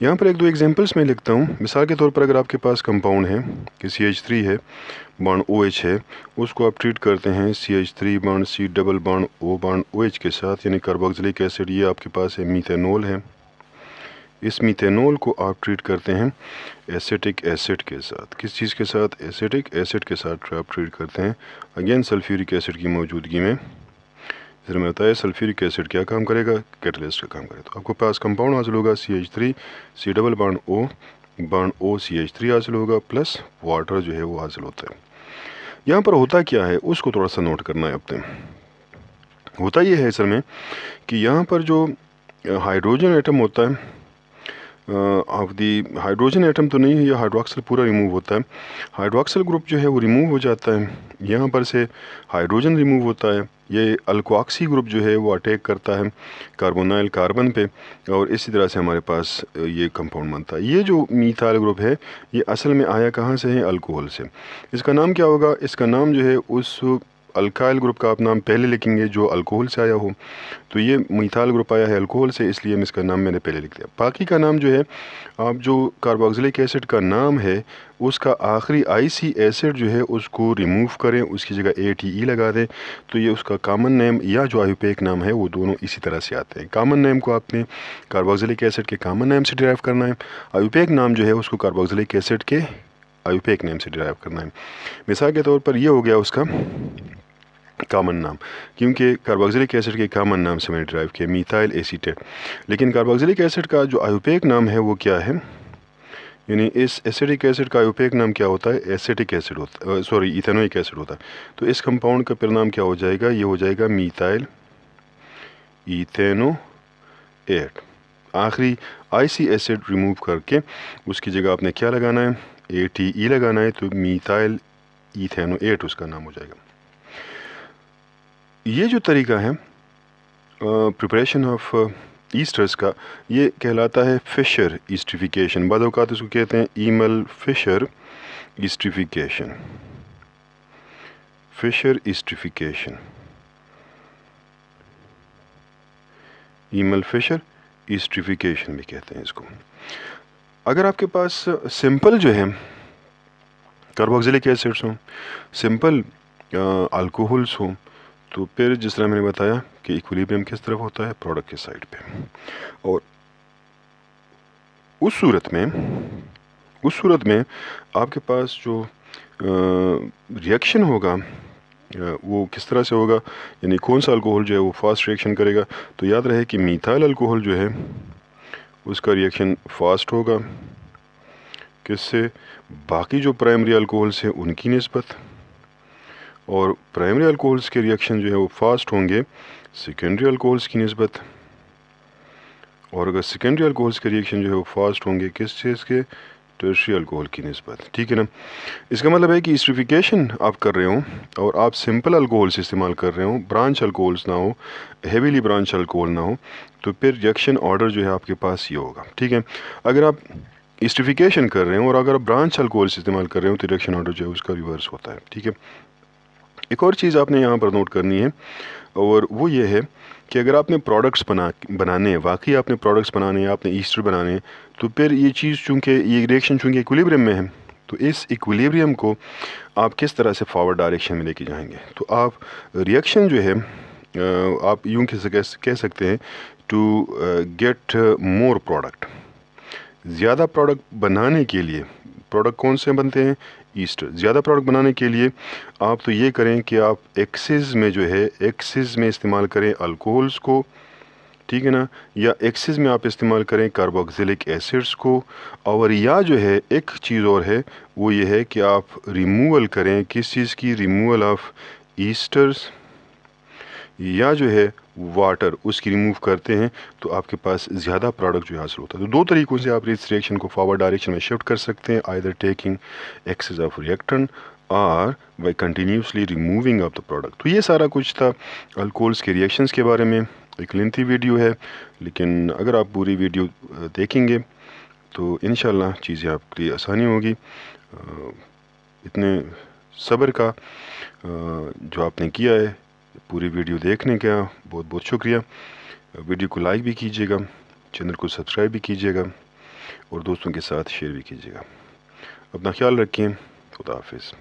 यहाँ पर एक दो एग्जांपल्स मैं लिखता हूँ। मिसाल के तौर पर अगर आपके पास कंपाउंड है कि CH3 है, बॉन्ड OH है, उसको आप ट्रीट करते हैं CH3 bond C double bond O bond OH के साथ यानी कार्बोक्सिलिक एसिड। ये आपके पास है मीथेनॉल है, इस मीथेनॉल को आप ट्रीट करते हैं एसिटिक एसिड के साथ। किस चीज़ के साथ, एसिटिक एसिड के साथ आप ट्रीट करते हैं अगेन सल्फ्यूरिक एसिड की मौजूदगी में। जैसे मैं बताया सल्फ्यूरिक एसिड क्या काम करेगा, कैटलिस्ट का काम करेगा। तो आपको पास कंपाउंड हासिल होगा CH3 C double bond O CH3 हासिल होगा प्लस वाटर जो है वो हासिल होता है। यहाँ पर होता क्या है उसको थोड़ा सा नोट करना है अपने। होता ये है असल में कि यहाँ पर जो हाइड्रोजन एटम होता है ऑफ दी हाइड्रोजन एटम तो नहीं है, यह हाइड्रोक्सिल पूरा रिमूव होता है। हाइड्रोक्सिल ग्रुप जो है वो रिमूव हो जाता है, यहाँ पर से हाइड्रोजन रिमूव होता है। ये अल्कोऑक्सी ग्रुप जो है वो अटैक करता है कार्बोनाइल कार्बन पे और इसी तरह से हमारे पास ये कंपाउंड बनता है। ये जो मीथाइल ग्रुप है ये असल में आया कहाँ से है, अल्कोहल से। इसका नाम क्या होगा, इसका नाम जो है उस अल्काइल ग्रुप का आप नाम पहले लिखेंगे जो अल्कोहल से आया हो। तो ये मिथाइल ग्रुप आया है अल्कोहल से, इसलिए हम इसका नाम मैंने पहले लिख दिया। बाकी का नाम जो है आप जो कार्बोक्सिलिक एसिड का नाम है उसका आखिरी IC एसिड जो है उसको रिमूव करें, उसकी जगह ATE लगा दें तो ये उसका कॉमन नेम या जो आयुपेक नाम है वो दोनों इसी तरह से आते हैं। कॉमन नेम को आपने कार्बोक्सिलिक एसिड के कॉमन नेम से डिराइव करना है, आयुपेक नाम जो है उसको कार्बोक्सिलिक एसिड के आयुपेक नेम से डिराइव करना है। मिसाल के तौर पर ये हो गया उसका कॉमन नाम, क्योंकि कार्बोक्सिलिक एसिड के कॉमन नाम से मैंने ड्राइव किया मीथाइल एसीटेट। लेकिन कार्बोक्सिलिक एसिड का जो आयुपेक नाम है वो क्या है, यानी इस एसिडिक एसिड का आयुपेक नाम क्या होता है, एसिटिक एसिड होता है, सॉरी इथेनोइक एसिड होता है। तो इस कंपाउंड का परिणाम क्या हो जाएगा, ये हो जाएगा मीथाइल इथेनोएट। आखिरी IC एसिड रिमूव करके उसकी जगह आपने क्या लगाना है, ATE लगाना है, तो मीथाइल इथेनोएट उसका नाम हो जाएगा। ये जो तरीका है प्रिपरेशन ऑफ ईस्टर्स का, ये कहलाता है फिशर ईस्टरिफिकेशन। बाद औक़ात इसको कहते हैं Emil Fischer esterification. Fischer esterification, Emil Fischer esterification भी कहते हैं इसको। अगर आपके पास सिंपल जो है कार्बोक्सिलिक एसिड्स हों, सिंपल अल्कोहल्स हों, तो फिर जिस तरह मैंने बताया कि इक्विलिब्रियम किस तरफ होता है, प्रोडक्ट के साइड पे। और उस सूरत में आपके पास जो रिएक्शन होगा वो किस तरह से होगा, यानी कौन सा अल्कोहल जो है वो फास्ट रिएक्शन करेगा। तो याद रहे कि मीथाइल अल्कोहल जो है उसका रिएक्शन फास्ट होगा किससे, बाकी जो प्राइमरी अल्कोहल्स हैं उनकी निस्बत, और प्राइमरी अल्कोहल्स के रिएक्शन जो है वो फास्ट होंगे सेकेंडरी अल्कोहल्स की निस्बत, और अगर सेकेंडरी अल्कोहल्स के रिएक्शन जो है वो फास्ट होंगे किस चीज़ के, टर्शियरी अल्कोहल की निस्बत। ठीक है ना। इसका मतलब है कि एस्टरिफिकेशन आप कर रहे हो और आप सिंपल अल्कोहल्स इस्तेमाल कर रहे हो, ब्रांच अल्कोहल्स ना हो, हेवीली ब्रांच अल्कोहल ना हो, तो फिर रिएक्शन ऑर्डर जो है आपके पास ये होगा। ठीक है। अगर आप एस्टरिफिकेशन कर रहे हो और अगर आप ब्रांच अल्कोहल्स इस्तेमाल कर रहे हो तो रिएक्शन ऑर्डर जो है उसका रिवर्स होता है। ठीक है। एक और चीज़ आपने यहाँ पर नोट करनी है और वो ये है कि अगर आपने प्रोडक्ट्स बनाने हैं, वाकई आपने प्रोडक्ट्स बनाने हैं, आपने ईस्टर बनाने हैं, तो फिर ये चीज़ चूँकि ये रिएक्शन चूँकि इक्विलिब्रियम में है, तो इस इक्विलिब्रियम को आप किस तरह से फॉरवर्ड डायरेक्शन में लेके जाएंगे। तो आप रिएक्शन जो है आप यूँ कह सकते हैं टू गेट मोर प्रोडक्ट, ज़्यादा प्रोडक्ट बनाने के लिए, प्रोडक्ट कौन से बनते हैं, ईस्टर, ज़्यादा प्रोडक्ट बनाने के लिए आप तो ये करें कि आप एक्सेस में जो है एक्सेस में इस्तेमाल करें अल्कोहल्स को, ठीक है ना, या एक्सेस में आप इस्तेमाल करें कार्बोक्सिलिक एसिड्स को, और या जो है एक चीज़ और है वो ये है कि आप रिमूवल करें किस चीज़ की, रिमूवल ऑफ ईस्टर्स, या जो है वाटर उसकी रिमूव करते हैं तो आपके पास ज़्यादा प्रोडक्ट जो हासिल होता है। तो दो तरीक़ों से आप इस रिएक्शन को फॉरवर्ड डायरेक्शन में शिफ्ट कर सकते हैं, either taking excess of reactant और by continuously removing of the product. तो ये सारा कुछ था अल्कोहल्स के रिएक्शंस के बारे में। एक लेंथी वीडियो है, लेकिन अगर आप पूरी वीडियो देखेंगे तो इंशाल्लाह चीज़ें आपके लिए आसानी होगी। इतने सब्र का जो आपने किया है पूरी वीडियो देखने का बहुत बहुत शुक्रिया। वीडियो को लाइक भी कीजिएगा, चैनल को सब्सक्राइब भी कीजिएगा और दोस्तों के साथ शेयर भी कीजिएगा। अपना ख्याल रखें। खुदा हाफिज़।